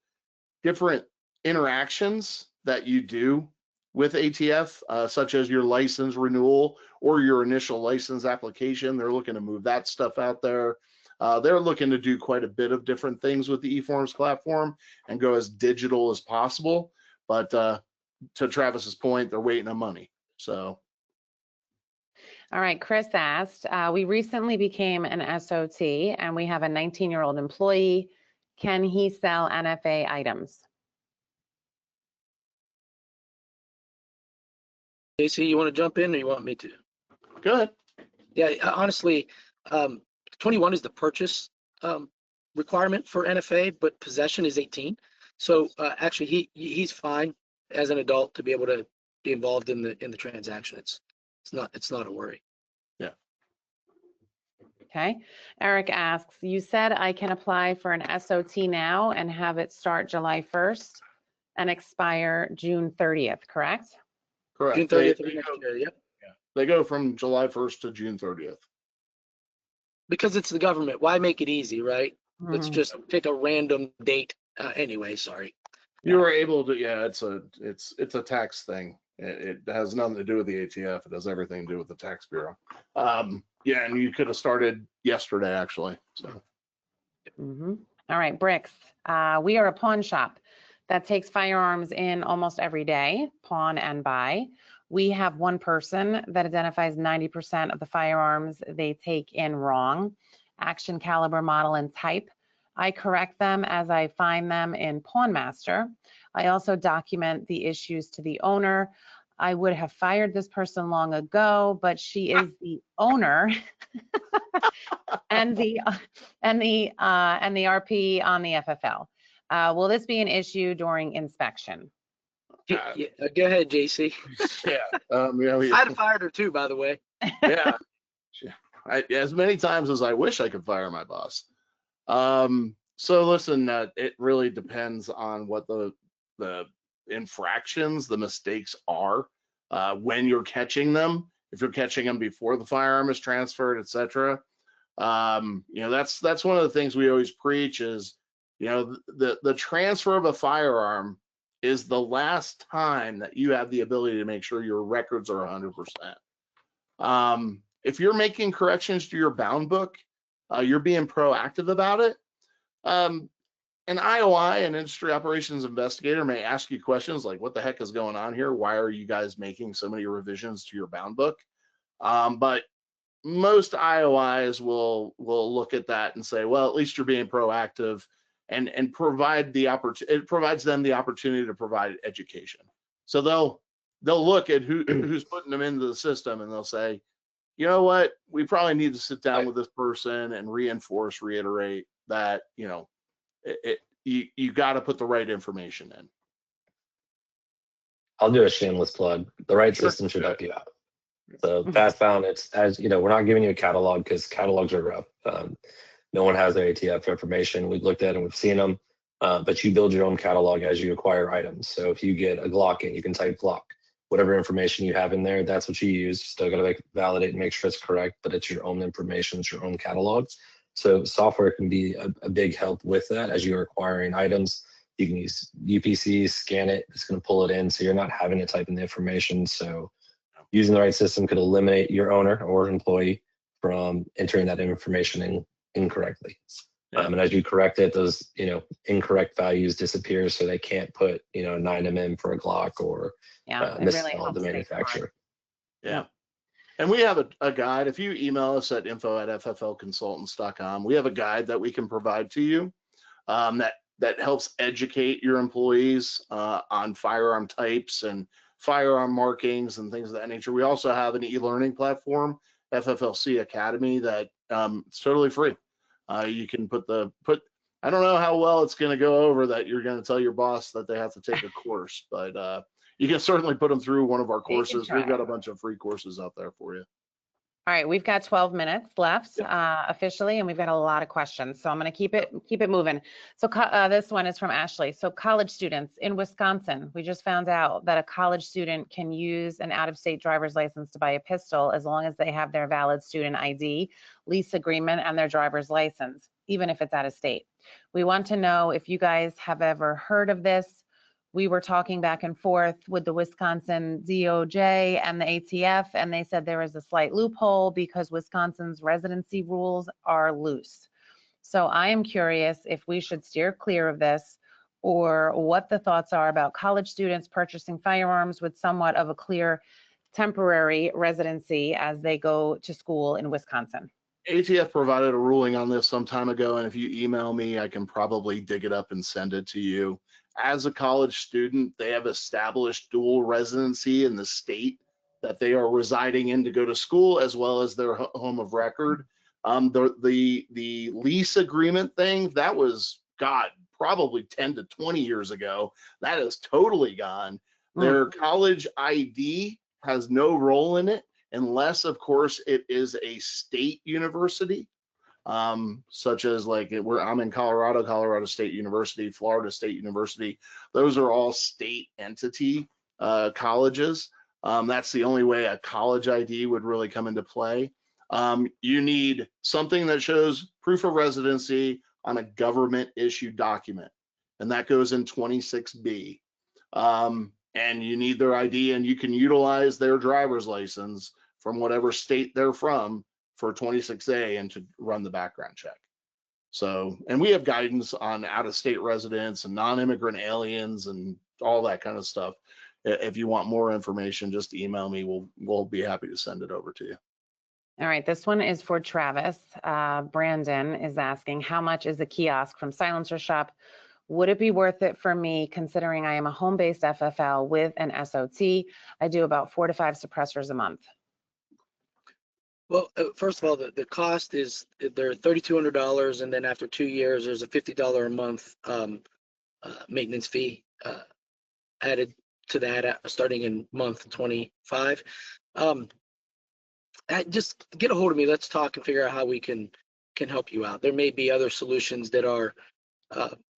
different interactions that you do with ATF, such as your license renewal or your initial license application. They're looking to move that stuff out there. They're looking to do quite a bit of different things with the e-forms platform and go as digital as possible. But to Travis's point, they're waiting on money. So. All right, Chris asked, we recently became an SOT and we have a 19-year-old employee. Can he sell NFA items? JC, you want to jump in or you want me to? Go ahead. Yeah, honestly, 21 is the purchase requirement for NFA, but possession is 18. So actually, he's fine as an adult to be able to be involved in the transaction. It's not a worry. Yeah. Okay. Eric asks, you said I can apply for an SOT now and have it start July 1st and expire June 30th, correct? Correct. June 30th of next year, yep. They go from July 1st to June 30th. because it's the government. Why make it easy, right? Let's Mhm. just pick a random date. Anyway, sorry. You were able to, yeah, it's a tax thing. It has nothing to do with the ATF. It has everything to do with the tax bureau. Yeah, and you could have started yesterday, actually. So Mhm. All right, Bricks. We are a pawn shop that takes firearms in almost every day, pawn and buy. We have one person that identifies 90% of the firearms they take in wrong, action, caliber, model, and type. I correct them as I find them in Pawn Master. I also document the issues to the owner. I would have fired this person long ago, but she is the owner and the RP on the FFL. Will this be an issue during inspection? Yeah, go ahead, JC. yeah, yeah, I'd have fired her too, by the way. yeah. As many times as I wish I could fire my boss. So listen, it really depends on what the infractions, the mistakes are, when you're catching them. If you're catching them before the firearm is transferred, etc. That's one of the things we always preach is, the transfer of a firearm is the last time that you have the ability to make sure your records are 100%. If you're making corrections to your bound book, you're being proactive about it. An IOI, an industry operations investigator, may ask you questions like, what the heck is going on here? Why are you guys making so many revisions to your bound book? But most IOIs will look at that and say, well, at least you're being proactive, and provide the opportunity. It provides them the opportunity to provide education. So they'll look at who's putting them into the system, and they'll say, you know what, we probably need to sit down with this person and reiterate that, you got to put the right information in. I'll do a shameless plug. The right Sure. system should help you out. So FastBound, it's, as you know, we're not giving you a catalog because catalogs are rough. No one has their ATF information. We've looked at them, we've seen them, but you build your own catalog as you acquire items. So if you get a Glock in, you can type Glock. Whatever information you have in there, that's what you use. Still got to validate and make sure it's correct, but it's your own information, it's your own catalog. So software can be a big help with that as you're acquiring items. You can use UPC, scan it, it's going to pull it in, so you're not having to type in the information. So using the right system could eliminate your owner or employee from entering that information in incorrectly. Yeah. And as you correct it, those incorrect values disappear, so they can't put 9mm for a Glock or misspell the manufacturer. Yeah. And we have a guide. If you email us at info@fflconsultants.com, we have a guide that we can provide to you that helps educate your employees on firearm types and firearm markings and things of that nature. We also have an e-learning platform, FFLC Academy, that it's totally free. You can put I don't know how well it's going to go over that you're going to tell your boss that they have to take a course, but you can certainly put them through one of our courses. We've got a bunch of free courses out there for you. All right, we've got 12 minutes left officially, and we've got a lot of questions. So I'm going to keep it moving. So this one is from Ashley. So college students in Wisconsin, we just found out that a college student can use an out-of-state driver's license to buy a pistol as long as they have their valid student ID, lease agreement, and their driver's license, even if it's out of state. We want to know if you guys have ever heard of this. We were talking back and forth with the Wisconsin DOJ and the ATF, and they said there is a slight loophole because Wisconsin's residency rules are loose. So I am curious if we should steer clear of this, or what the thoughts are about college students purchasing firearms with somewhat of a clear temporary residency as they go to school in Wisconsin. ATF provided a ruling on this some time ago, and if you email me, I can probably dig it up and send it to you. As a college student, they have established dual residency in the state that they are residing in to go to school, as well as their home of record. The lease agreement thing, that was, God, probably 10 to 20 years ago. That is totally gone. Their college ID has no role in it, unless, of course, it is a state university. Such as I'm in Colorado State University, Florida State University. Those are all state entity colleges. That's the only way a college ID would really come into play. You need something that shows proof of residency on a government issued document, and that goes in 26B. And you need their ID, and you can utilize their driver's license from whatever state they're from for 26A and to run the background check. So, and we have guidance on out-of-state residents and non-immigrant aliens and all that kind of stuff. If you want more information, just email me. We'll be happy to send it over to you. All right, this one is for Travis. Brandon is asking, how much is the kiosk from Silencer Shop? Would it be worth it for me considering I am a home-based FFL with an SOT? I do about 4 to 5 suppressors a month. Well, first of all, the cost is they're $3,200, and then after 2 years, there's a $50 a month maintenance fee added to that starting in month 25. Just get a hold of me. Let's talk and figure out how we can help you out. There may be other solutions that are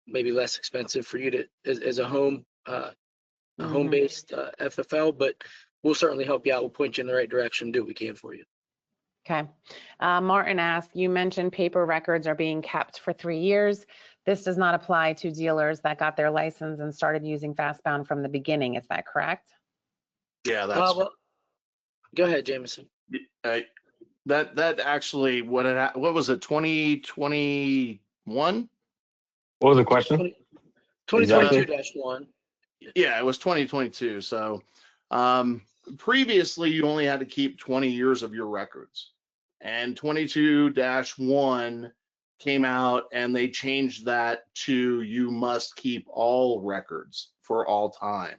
maybe less expensive for you to as a home-based FFL, but we'll certainly help you out. We'll point you in the right direction, do what we can for you. Okay. Martin asked, you mentioned paper records are being kept for 3 years. This does not apply to dealers that got their license and started using FastBound from the beginning. Is that correct? Yeah, that's well, go ahead, Jamison. that actually what was it, 2021? What was the question? 2022-1. Yeah, it was 2022. So previously you only had to keep 20 years of your records, and 22-1 came out and they changed that to you must keep all records for all time.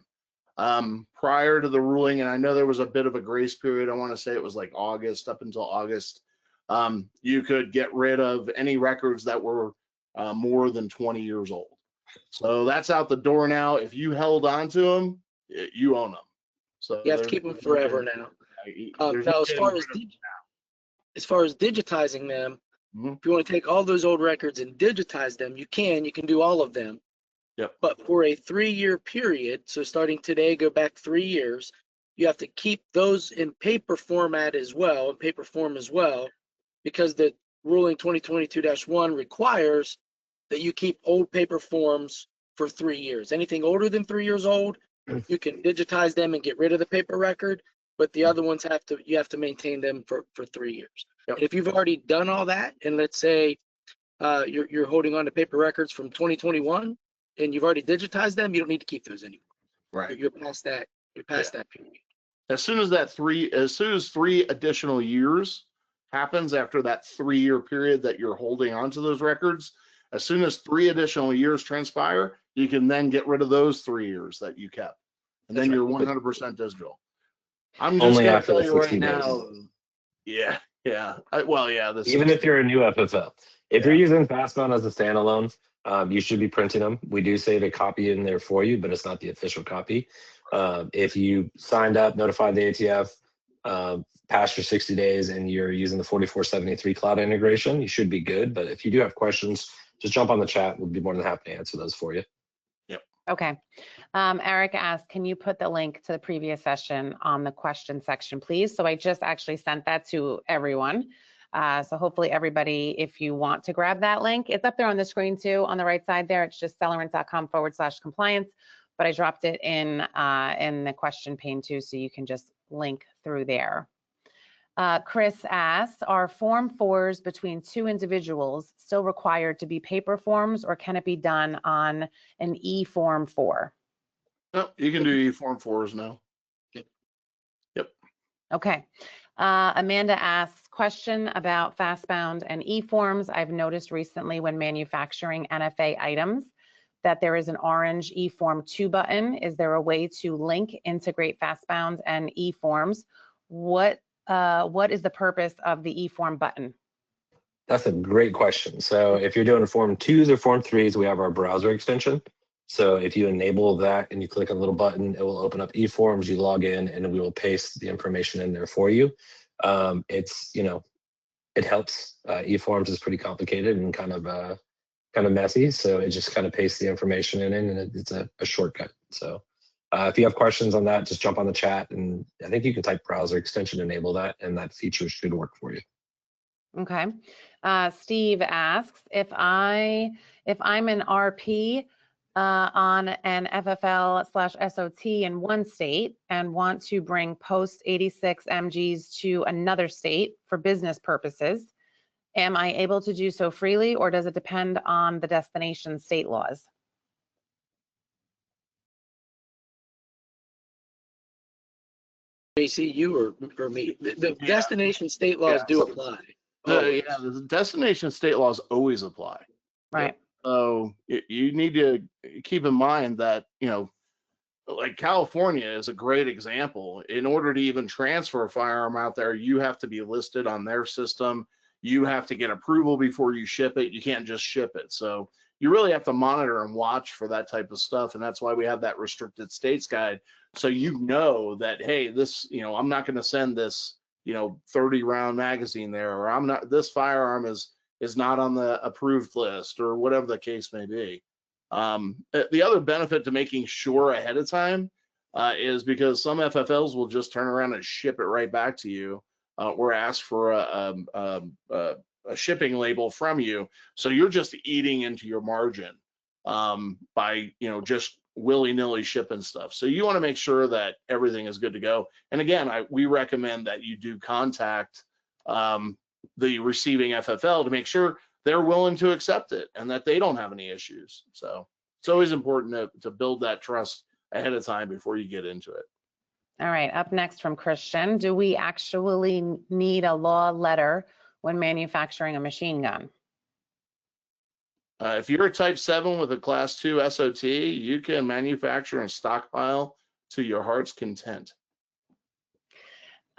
Prior to the ruling, and I know there was a bit of a grace period, I want to say it was like August, up until August, you could get rid of any records that were more than 20 years old. So that's out the door now. If you held on to them, you own them. So You have to keep them forever now. Now, as far as digitizing them, if you want to take all those old records and digitize them, you can do all of them. Yep. But for a 3-year period, so starting today, go back 3 years, you have to keep those in paper format as well, in paper form as well, because the ruling 2022-1 requires that you keep old paper forms for 3 years. Anything older than 3 years old, you can digitize them and get rid of the paper record, but the other ones you have to maintain them for 3 years. Yep. And if you've already done all that, and let's say you're holding on to paper records from 2021 and you've already digitized them, you don't need to keep those anymore. Right. You're past that. You're past that period. As soon as 3 additional years happens after that 3-year period that you're holding onto those records, as soon as 3 additional years transpire, you can then get rid of those 3 years that you kept, and then you're 100% digital. I'm just Only going to after tell the you right 60 days. now. Yeah. Well, yeah. Even if you're a new FFL, if you're using FastBound as a standalone, you should be printing them. We do save a copy in there for you, but it's not the official copy. If you signed up, notified the ATF, past your 60 days, and you're using the 4473 cloud integration, you should be good. But if you do have questions, just jump on the chat. We'll be more than happy to answer those for you. Yep. Okay. Eric asked, can you put the link to the previous session on the question section, please? So I just actually sent that to everyone. So hopefully everybody, if you want to grab that link, it's up there on the screen too, on the right side there. It's just celerant.com/compliance, but I dropped it in the question pane too, so you can just link through there. Chris asks, are Form 4s between 2 individuals still required to be paper forms, or can it be done on an e-Form 4? No, you can do e-Form 4s now. Yep. Okay. Amanda asks, question about FastBound and e-Forms. I've noticed recently when manufacturing NFA items that there is an orange e-Form 2 button. Is there a way to link, integrate FastBound and e-Forms? What is the purpose of the e-Form button? That's a great question. So if you're doing Form 2s or Form 3s, we have our browser extension. So if you enable that and you click a little button, it will open up e-Forms, you log in, and we will paste the information in there for you. It helps. E-Forms is pretty complicated and kind of messy. So it just kind of pastes the information in, and it's a shortcut. So if you have questions on that, just jump on the chat, and I think you can type browser extension, enable that, and that feature should work for you. Okay. Steve asks if I'm an RP on an FFL/SOT in one state and want to bring post 86 MGs to another state for business purposes, am I able to do so freely, or does it depend on the destination state laws? JC, you or me? The Yeah. destination state laws do apply. The destination state laws always apply. Right. So you need to keep in mind that, like California is a great example. In order to even transfer a firearm out there, you have to be listed on their system. You have to get approval before you ship it. You can't just ship it. So you really have to monitor and watch for that type of stuff. And that's why we have that restricted states guide. So you know that, hey, this, I'm not going to send this, 30 round magazine there, or this firearm is not on the approved list, or whatever the case may be. The other benefit to making sure ahead of time is because some FFLs will just turn around and ship it right back to you, or ask for a shipping label from you. So you're just eating into your margin by just willy-nilly shipping stuff. So you want to make sure that everything is good to go. And again, we recommend that you do contact the receiving FFL to make sure they're willing to accept it and that they don't have any issues. So it's always important to build that trust ahead of time before you get into it. All right, up next from Christian, do we actually need a law letter when manufacturing a machine gun? If you're a type 7 with a class 2 SOT, you can manufacture and stockpile to your heart's content.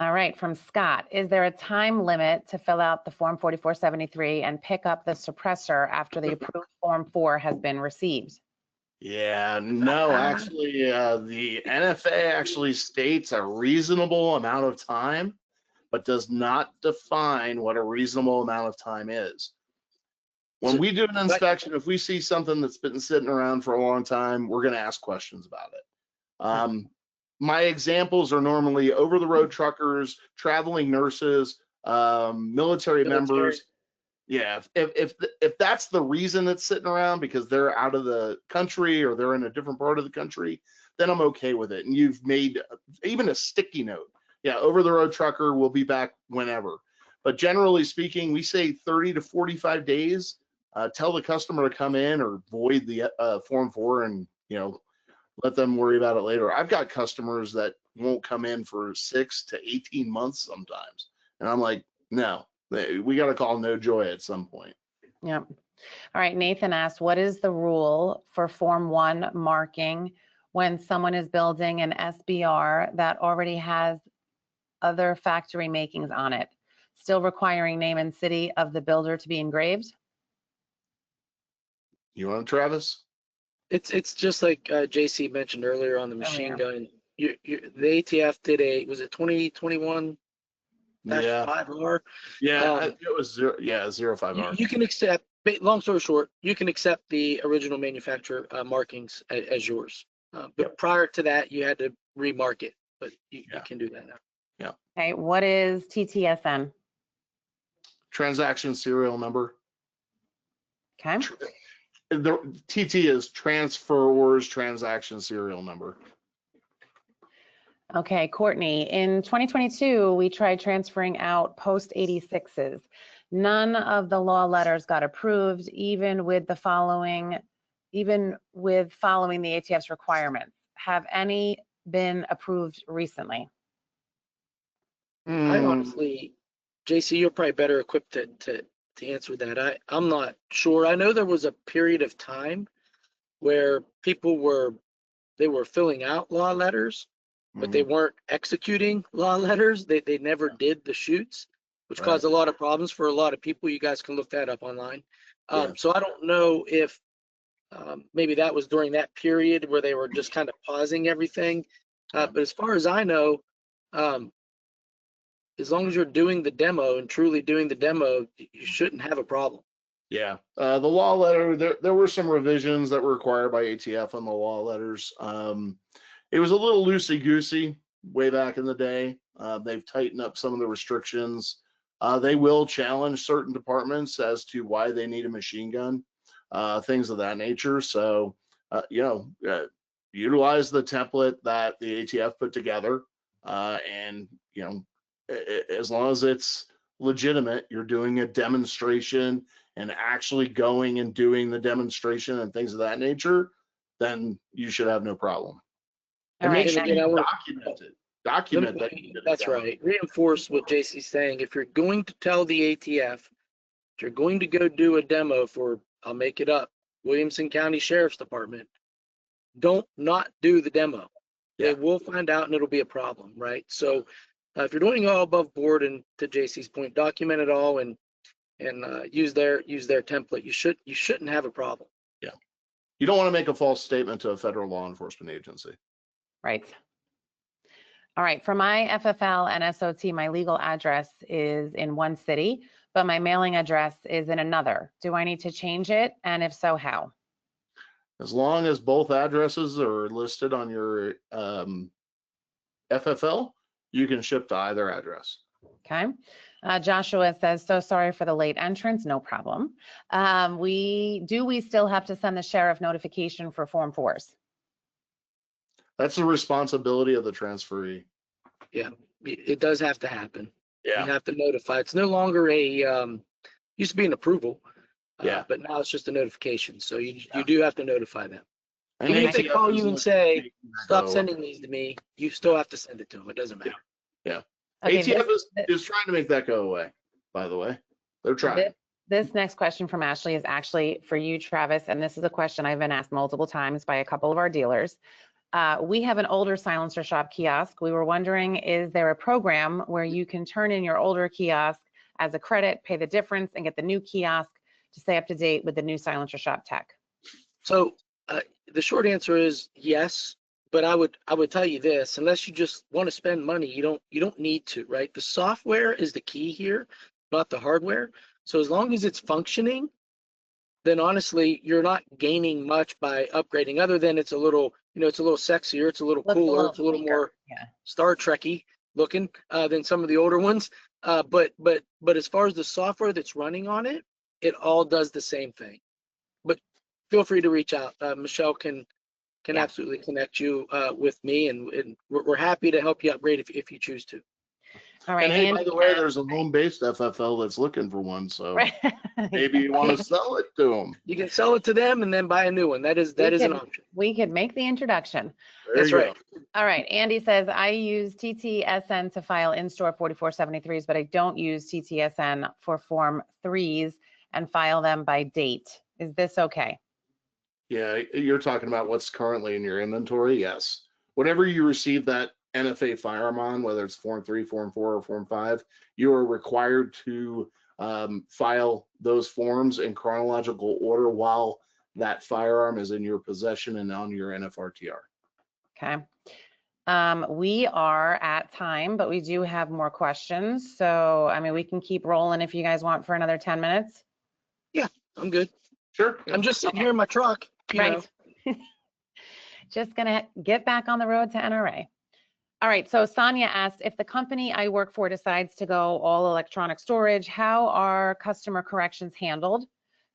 All right, from Scott, is there a time limit to fill out the Form 4473 and pick up the suppressor after the approved Form 4 has been received? Yeah, no, actually, the NFA actually states a reasonable amount of time, but does not define what a reasonable amount of time is. When we do an inspection, if we see something that's been sitting around for a long time, we're going to ask questions about it. My examples are normally over-the-road truckers, traveling nurses, military members. Yeah, if that's the reason it's sitting around because they're out of the country or they're in a different part of the country, then I'm okay with it. And you've made even a sticky note. Yeah, over-the-road trucker will be back whenever. But generally speaking, we say 30 to 45 days. Tell the customer to come in or void the Form 4 and, let them worry about it later. I've got customers that won't come in for 6 to 18 months sometimes. And I'm like, no, we got to call no joy at some point. Yep. All right, Nathan asked, what is the rule for Form 1 marking when someone is building an SBR that already has other factory makings on it, still requiring name and city of the builder to be engraved? You want to, Travis? It's just like JC mentioned earlier on the machine gun. The ATF did was it 2021 5R? Yeah, it was 05R. You can accept, long story short, you can accept the original manufacturer markings as yours. But prior to that, you had to remark it, but you can do that now. Yeah. Okay, what is TTSN? Transaction serial number. Okay. The TT is transferor's transaction serial number. Okay, Courtney, in 2022, we tried transferring out post 86s. None of the law letters got approved, even with following the ATF's requirements. Have any been approved recently? I honestly, JC, you're probably better equipped to answer that. I'm not sure. I know there was a period of time where people were filling out law letters, but they weren't executing law letters. They never did the shoots, which caused a lot of problems for a lot of people. You guys can look that up online. So I don't know if maybe that was during that period where they were just kind of pausing everything. But as far as I know, as long as you're doing the demo and truly doing the demo, you shouldn't have a problem. Yeah, the law letter, there were some revisions that were required by ATF on the law letters. It was a little loosey-goosey way back in the day. They've tightened up some of the restrictions. They will challenge certain departments as to why they need a machine gun, things of that nature. So, utilize the template that the ATF put together, and as long as it's legitimate, you're doing a demonstration and actually going and doing the demonstration and things of that nature, then you should have no problem. All And right, make sure and you again, document it. Document that. You did a That's demo. right. Reinforce what JC's saying. If you're going to tell the ATF, if you're going to go do a demo for, I'll make it up, Williamson County Sheriff's Department, don't not do the demo. Yeah. They will find out and it'll be a problem, right? So if you're doing all above board, and to JC's point, document it all and use their template, you shouldn't have a problem. Yeah. You don't want to make a false statement to a federal law enforcement agency. right. All right, for my FFL and SOT, my legal address is in one city, but my mailing address is in another. Do I need to change it? And if so, how? As long as both addresses are listed on your FFL, you can ship to either address. Okay. Joshua says, so sorry for the late entrance. No problem. We still have to send the sheriff notification for Form 4s? That's the responsibility of the transferee. Yeah, it does have to happen. Yeah. You have to notify. It's no longer used to be an approval. Yeah. But now it's just a notification. So you Yeah. do have to notify them. And Even if they ATF call is you and looking say, to make that stop go sending away. these to me, you still have to send it to them. It doesn't matter. Okay, ATF is trying to make that go away, by the way. They're trying. This next question from Ashley is actually for you, Travis, and this is a question I've been asked multiple times by a couple of our dealers. We have an older silencer shop kiosk. We were wondering, is there a program where you can turn in your older kiosk as a credit, pay the difference, and get the new kiosk to stay up to date with the new silencer shop tech? So the short answer is yes, but I would tell you this: unless you just want to spend money, you don't need to, right? The software is the key here, not the hardware. So as long as it's functioning, then honestly, you're not gaining much by upgrading, other than it's a little, it's a little sexier, it's a little Looks a cooler, little it's a little sleeker. more Yeah. Star Trek-y looking than some of the older ones. But as far as the software that's running on it, it all does the same thing. But feel free to reach out. Michelle can Yeah. absolutely connect you with me, and we're happy to help you upgrade if you choose to. All right. And hey, by Andy the way, asked- there's a home-based FFL that's looking for one, so Right. maybe you want to sell it to them. You can sell it to them and then buy a new one. That is an option. We could make the introduction. There That's you right. go. All right. Andy says, I use TTSN to file in-store 4473s, but I don't use TTSN for Form 3s and file them by date. Is this okay? Yeah, you're talking about what's currently in your inventory. Yes. Whatever you receive that NFA firearm on, whether it's Form 3, Form 4, or Form 5, you are required to file those forms in chronological order while that firearm is in your possession and on your NFRTR. Okay. We are at time, but we do have more questions. So, I mean, we can keep rolling if you guys want for another 10 minutes. I'm good. Sure. I'm just sitting here in my truck. You know. Right. Just gonna get back on the road to NRA. All right, so Sonia asked, if the company I work for decides to go all electronic storage, how are customer corrections handled?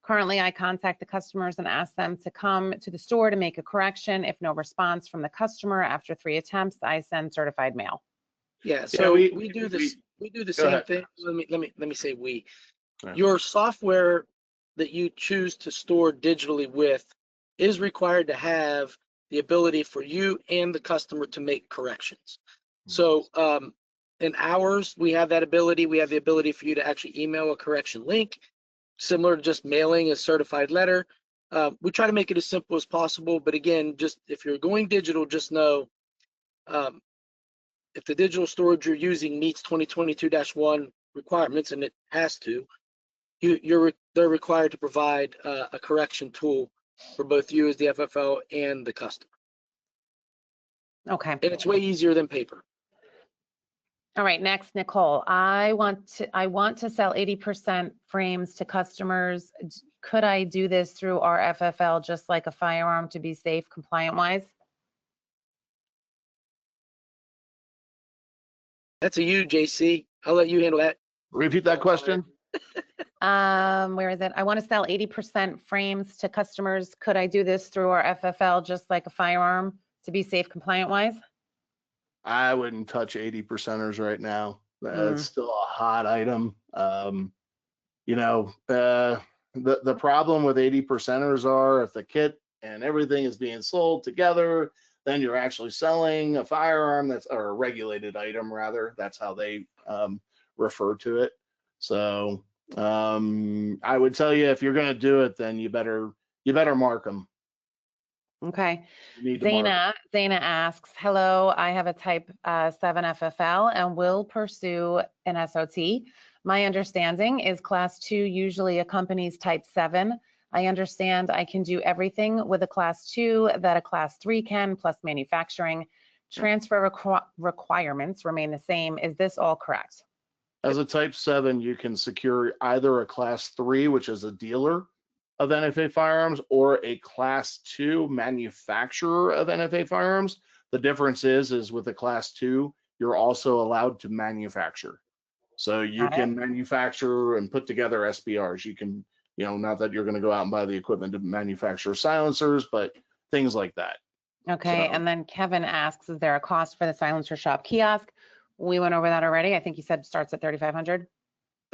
Currently, I contact the customers and ask them to come to the store to make a correction. If no response from the customer after 3 attempts, I send certified mail. Yeah. So we do this. We do the Go same ahead. thing. Let me say we. Right. Your software that you choose to store digitally with is required to have the ability for you and the customer to make corrections. So in ours, we have that ability. We have the ability for you to actually email a correction link, similar to just mailing a certified letter. We try to make it as simple as possible. But again, just if you're going digital, just know if the digital storage you're using meets 2022-1 requirements, and it has to, they're required to provide a correction tool for both you as the FFL and the customer. Okay. And it's way easier than paper. All right, next, Nicole. I want to sell 80% frames to customers. Could I do this through our FFL just like a firearm to be safe compliant-wise? That's a you, JC. I'll let you handle that. Repeat that question. Where is it? I want to sell 80% frames to customers. Could I do this through our FFL just like a firearm to be safe compliant wise? I wouldn't touch 80%ers right now. It's still a hot item. The problem with 80%ers are if the kit and everything is being sold together, then you're actually selling a firearm or a regulated item rather. That's how they refer to it. So I would tell you if you're going to do it, then you better mark them. Okay. You need to mark Zana asks, hello, I have a type 7 FFL and will pursue an SOT. My understanding is class 2 usually accompanies type 7. I understand I can do everything with a class 2 that a class 3 can, plus manufacturing. Transfer requirements remain the same. Is this all correct? As a type 7, you can secure either a class 3, which is a dealer of NFA firearms, or a class 2 manufacturer of NFA firearms. The difference is with a class 2, you're also allowed to manufacture. So you can manufacture and put together SBRs. You can, not that you're going to go out and buy the equipment to manufacture silencers, but things like that. Okay, and then Kevin asks, is there a cost for the silencer shop kiosk? We went over that already. I think you said starts at 3,500.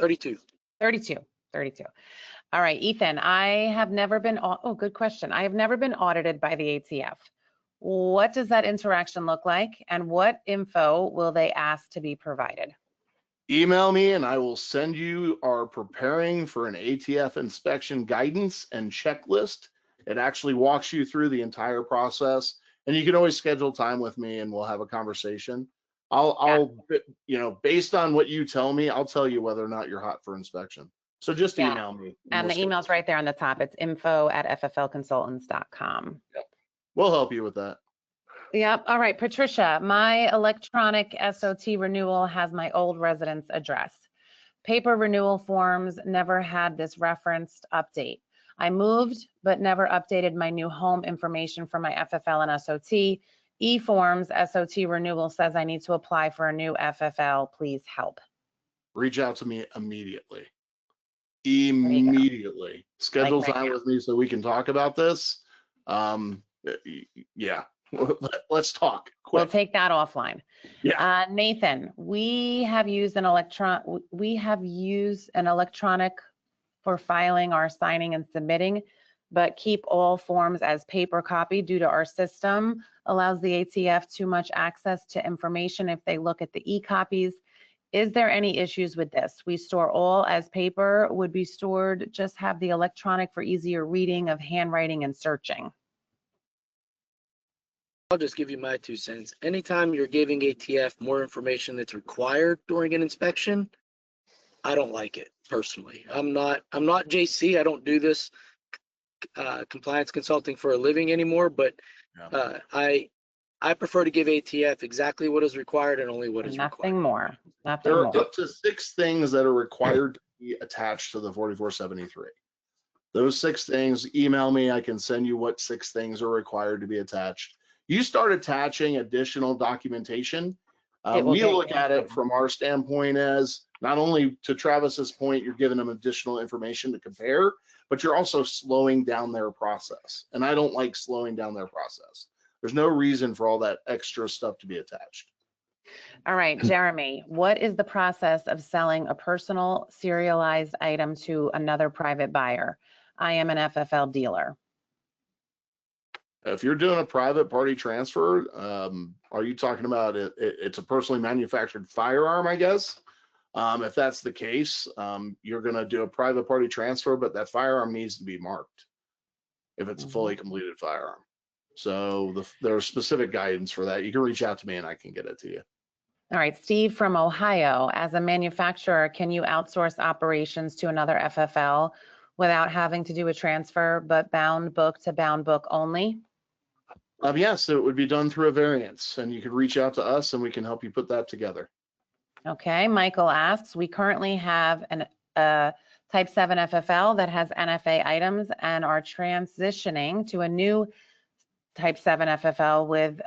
32. 32. All right, Ethan, I have never been, good question. I have never been audited by the ATF. What does that interaction look like, and what info will they ask to be provided? Email me and I will send you our preparing for an ATF inspection guidance and checklist. It actually walks you through the entire process, and you can always schedule time with me and we'll have a conversation. I'll based on what you tell me, I'll tell you whether or not you're hot for inspection. So just email me. And the email's right there on the top. It's info@fflconsultants.com. Yep. We'll help you with that. Yep. All right, Patricia, my electronic SOT renewal has my old residence address. Paper renewal forms never had this referenced update. I moved, but never updated my new home information for my FFL and SOT. E-forms SOT renewal says I need to apply for a new FFL. Please help. Reach out to me immediately. Schedule time with me so we can talk about this. Yeah. Let's talk quick. We'll take that offline. Yeah. Nathan, we have used an electronic for filing our signing and submitting, but keep all forms as paper copy due to our system allows the ATF too much access to information if they look at the e-copies. Is there any issues with this? We store all as paper, would be stored, just have the electronic for easier reading of handwriting and searching. I'll just give you my 2 cents. Anytime you're giving ATF more information that's required during an inspection, I don't like it personally. I'm not JC. I don't do this compliance consulting for a living anymore, but I prefer to give ATF exactly what is required and only what is required. Nothing more. There are up to 6 things that are required to be attached to the 4473. Those 6 things, email me. I can send you what 6 things are required to be attached. You start attaching additional documentation. We look at it from our standpoint as not only to Travis's point, you're giving them additional information to compare, but you're also slowing down their process. And I don't like slowing down their process. There's no reason for all that extra stuff to be attached. All right, Jeremy, what is the process of selling a personal serialized item to another private buyer? I am an FFL dealer. If you're doing a private party transfer, are you talking about it's a personally manufactured firearm, I guess? If that's the case, you're going to do a private party transfer, but that firearm needs to be marked if it's a fully completed firearm. So there's specific guidance for that. You can reach out to me and I can get it to you. All right, Steve from Ohio, as a manufacturer, can you outsource operations to another FFL without having to do a transfer, but bound book to bound book only? Yes, it would be done through a variance, and you could reach out to us and we can help you put that together. Okay, Michael asks, we currently have a Type 7 FFL that has NFA items and are transitioning to a new Type 7 FFL with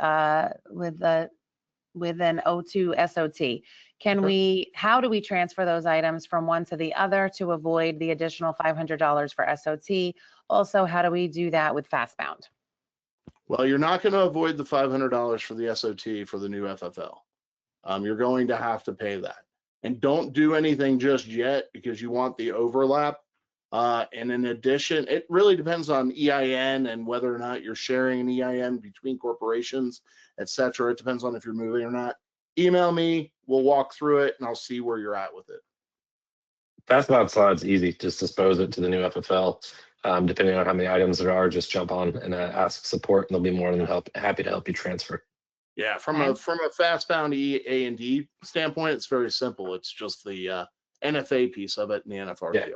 an O2 SOT. How do we transfer those items from one to the other to avoid the additional $500 for SOT? Also, how do we do that with FastBound? Well, you're not going to avoid the $500 for the SOT for the new FFL. You're going to have to pay that. And don't do anything just yet because you want the overlap. And in addition, it really depends on EIN and whether or not you're sharing an EIN between corporations, et cetera. It depends on if you're moving or not. Email me, we'll walk through it, and I'll see where you're at with it. FastBound slide's easy. Just dispose it to the new FFL. Depending on how many items there are, just jump on and ask support, and they'll be more than happy to help you transfer. Yeah, from a FastBound A&D standpoint, it's very simple. It's just the NFA piece of it and the NFRPR. Yeah.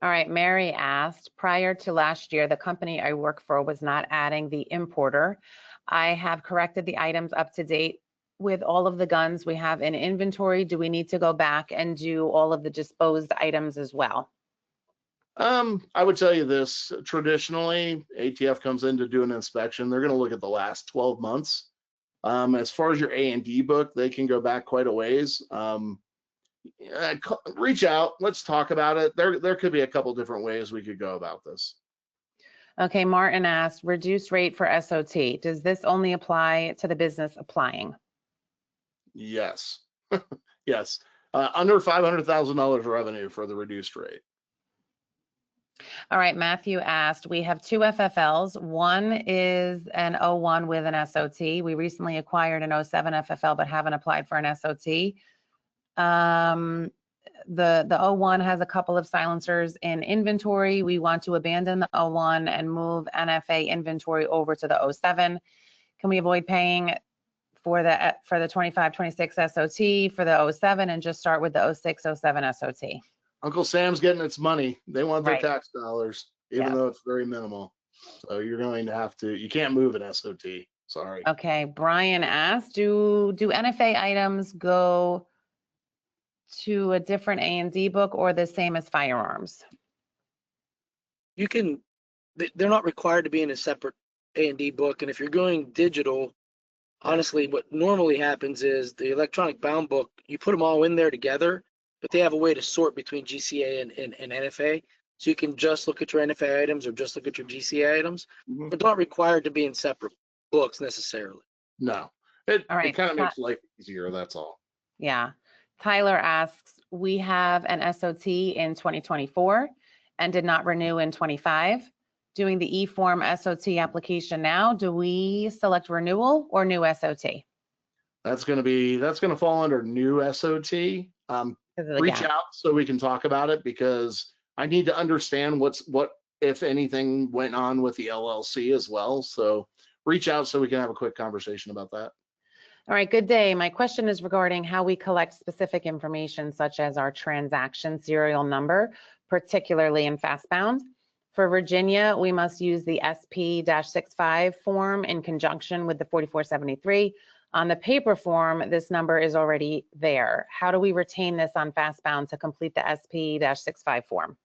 All right, Mary asked, prior to last year, the company I work for was not adding the importer. I have corrected the items up to date with all of the guns we have in inventory. Do we need to go back and do all of the disposed items as well? I would tell you this, traditionally, ATF comes in to do an inspection. They're going to look at the last 12 months. As far as your A&D book, they can go back quite a ways. Reach out, let's talk about it. There could be a couple different ways we could go about this. Okay, Martin asked, reduced rate for SOT. Does this only apply to the business applying? Yes, yes. Under $500,000 revenue for the reduced rate. All right, Matthew asked, we have two FFLs. One is an 01 with an SOT. We recently acquired an 07 FFL, but haven't applied for an SOT. The 01 has a couple of silencers in inventory. We want to abandon the 01 and move NFA inventory over to the 07. Can we avoid paying for the 25-26 SOT for the 07 and just start with the 06-07 SOT? Uncle Sam's getting its money. They want their Right. tax dollars, even though it's very minimal. So you're going to have to, you can't move an SOT. Sorry. Okay, Brian asked, do NFA items go to a different A&D book or the same as firearms? You can, they're not required to be in a separate A&D book. And if you're going digital, honestly, what normally happens is the electronic bound book, you put them all in there together, but they have a way to sort between GCA and NFA. So you can just look at your NFA items or just look at your GCA items, but not required to be in separate books necessarily. No, it right, kind of makes life easier. That's all. Yeah. Tyler asks, we have an SOT in 2024 and did not renew in 25. Doing the e-form SOT application now, do we select renewal or new SOT? That's going to fall under new SOT. Reach out so we can talk about it, because I need to understand what, if anything, went on with the LLC as well. So reach out so we can have a quick conversation about that. All right, good day. My question is regarding how we collect specific information such as our transaction serial number, particularly in FastBound. For Virginia, we must use the SP-65 form in conjunction with the 4473. On the paper form, this number is already there. How do we retain this on FastBound to complete the SP-65 form?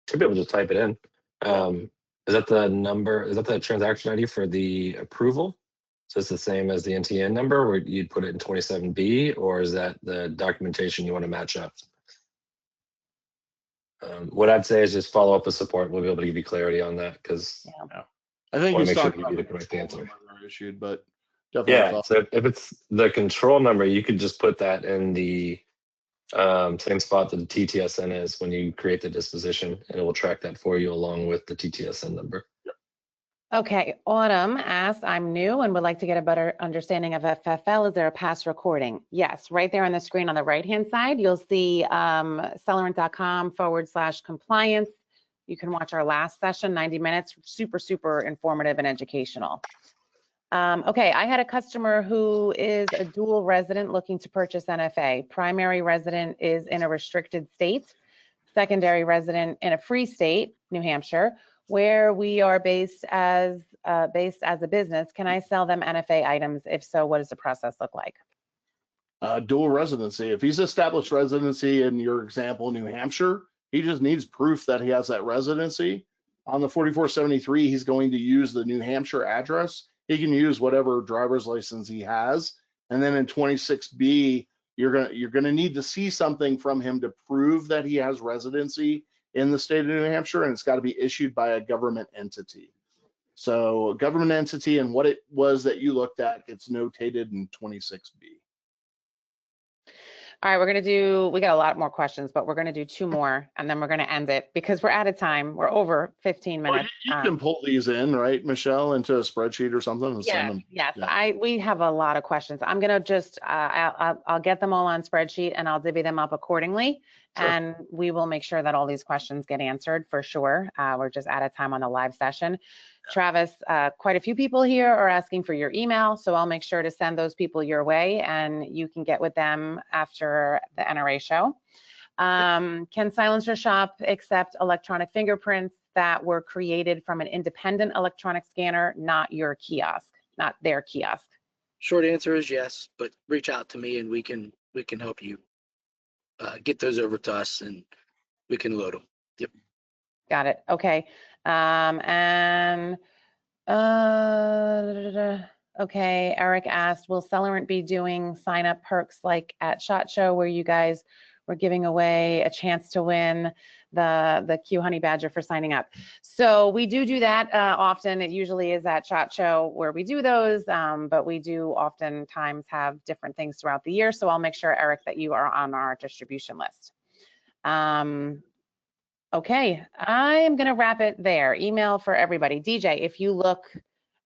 Should be able to just type it in. Is that the number? Is that the transaction ID for the approval? So it's the same as the NTN number, where you'd put it in 27B, or is that the documentation you want to match up? What I'd say is just follow up with support. We'll be able to give you clarity on that, because I think want he's to make sure talking we give you the about correct answer. issued, but definitely. Yeah. So if it's the control number, you could just put that in the same spot that the TTSN is when you create the disposition, and it will track that for you along with the TTSN number. Okay, Autumn asked, I'm new and would like to get a better understanding of FFL. Is there a past recording? Yes, right there on the screen on the right-hand side, you'll see Celerant.com/compliance. You can watch our last session, 90 minutes, super, super informative and educational. Okay, I had a customer who is a dual resident looking to purchase NFA. Primary resident is in a restricted state, secondary resident in a free state, New Hampshire, where we are based as a business. Can I sell them NFA items? If so, what does the process look like? Dual residency. If he's established residency in your example, New Hampshire, he just needs proof that he has that residency. On the 4473, he's going to use the New Hampshire address. he can use whatever driver's license he has. And then in 26B, you're gonna need to see something from him to prove that he has residency in the state of New Hampshire, and it's got to be issued by a government entity. So a government entity, and what it was that you looked at, it's notated in 26B. All right, we got a lot more questions, but we're gonna do 2 more and then we're gonna end it because we're out of time. We're over 15 Well, minutes. you can pull these in, right, Michelle, into a spreadsheet or something? And send them. Yes, Yeah. we have a lot of questions. I'm gonna just, I'll get them all on spreadsheet and I'll divvy them up accordingly. Sure. And we will make sure that all these questions get answered for sure. We're just out of time on the live session. Travis, quite a few people here are asking for your email, so I'll make sure to send those people your way and you can get with them after the NRA show. Can Silencer Shop accept electronic fingerprints that were created from an independent electronic scanner, not your kiosk, not their kiosk? Short answer is yes, but reach out to me and we can help you get those over to us and we can load them. Yep. Got it. Okay. Okay, Eric asked, will Celerant be doing sign up perks like at SHOT Show where you guys were giving away a chance to win the Q Honey Badger for signing up? So we do that often. It usually is at SHOT Show where we do those, but we do oftentimes have different things throughout the year. So I'll make sure, Eric, that you are on our distribution list. Okay, I am going to wrap it there. Email for everybody. DJ, if you look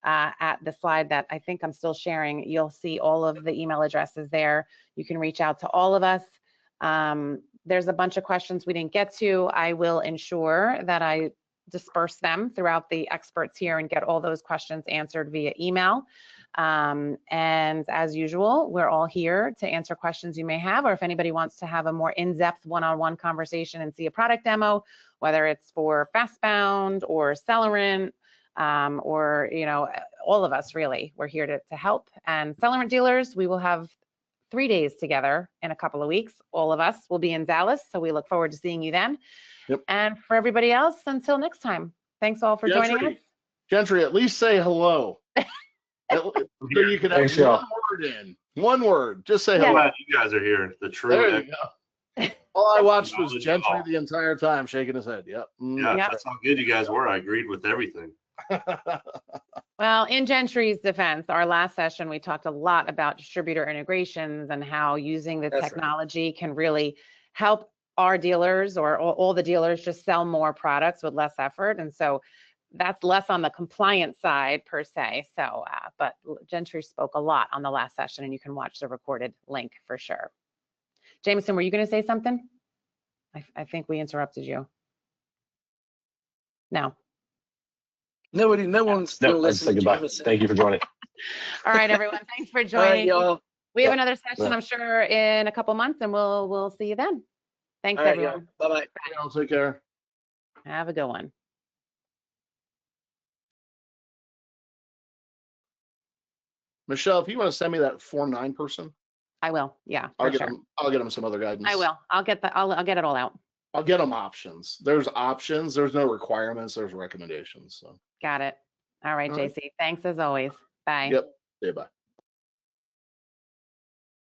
at the slide that I think I'm still sharing, you'll see all of the email addresses there. You can reach out to all of us. There's a bunch of questions we didn't get to. I will ensure that I disperse them throughout the experts here and get all those questions answered via email. And as usual, we're all here to answer questions you may have, or if anybody wants to have a more in-depth one-on-one conversation and see a product demo, whether it's for FastBound or Celerant, or, you know, all of us really, we're here to help. And Celerant dealers, we will have 3 days together in a couple of weeks. All of us will be in Dallas, so we look forward to seeing you then. Yep. And for everybody else, until next time, thanks all for joining us. Gentry, at least say hello. So you can have one word in. One word. Just say I'm hello. glad you guys are here. The true. There you go. All I watched was Gentry the entire time shaking his head. Yep. Yeah, Yep. that's how good you guys were. I agreed with everything. Well, in Gentry's defense, our last session, we talked a lot about distributor integrations and how using the technology can really help our dealers or all the dealers just sell more products with less effort. And so that's less on the compliance side per se. So, but Gentry spoke a lot on the last session and you can watch the recorded link for sure. Jamison, were you going to say something? I think we interrupted you. No. No one's still No, I just say listening. goodbye. Jamison. Thank you for joining. All right, everyone. Thanks for All right, joining. y'all. We have another session, I'm sure, in a couple months, and we'll see you then. Thanks, All right, everyone. y'all. Bye-bye. Y'all take care. Have a good one. Michelle, if you want to send me that Form 9 person, I will. Yeah, I'll for get sure. them. I'll get them some other guidance. I will. I'll get it all out. I'll get them options. There's options. There's no requirements. There's recommendations. So. Got it. All right, All right. JC. Thanks as always. Bye. Yep. Yeah. Bye.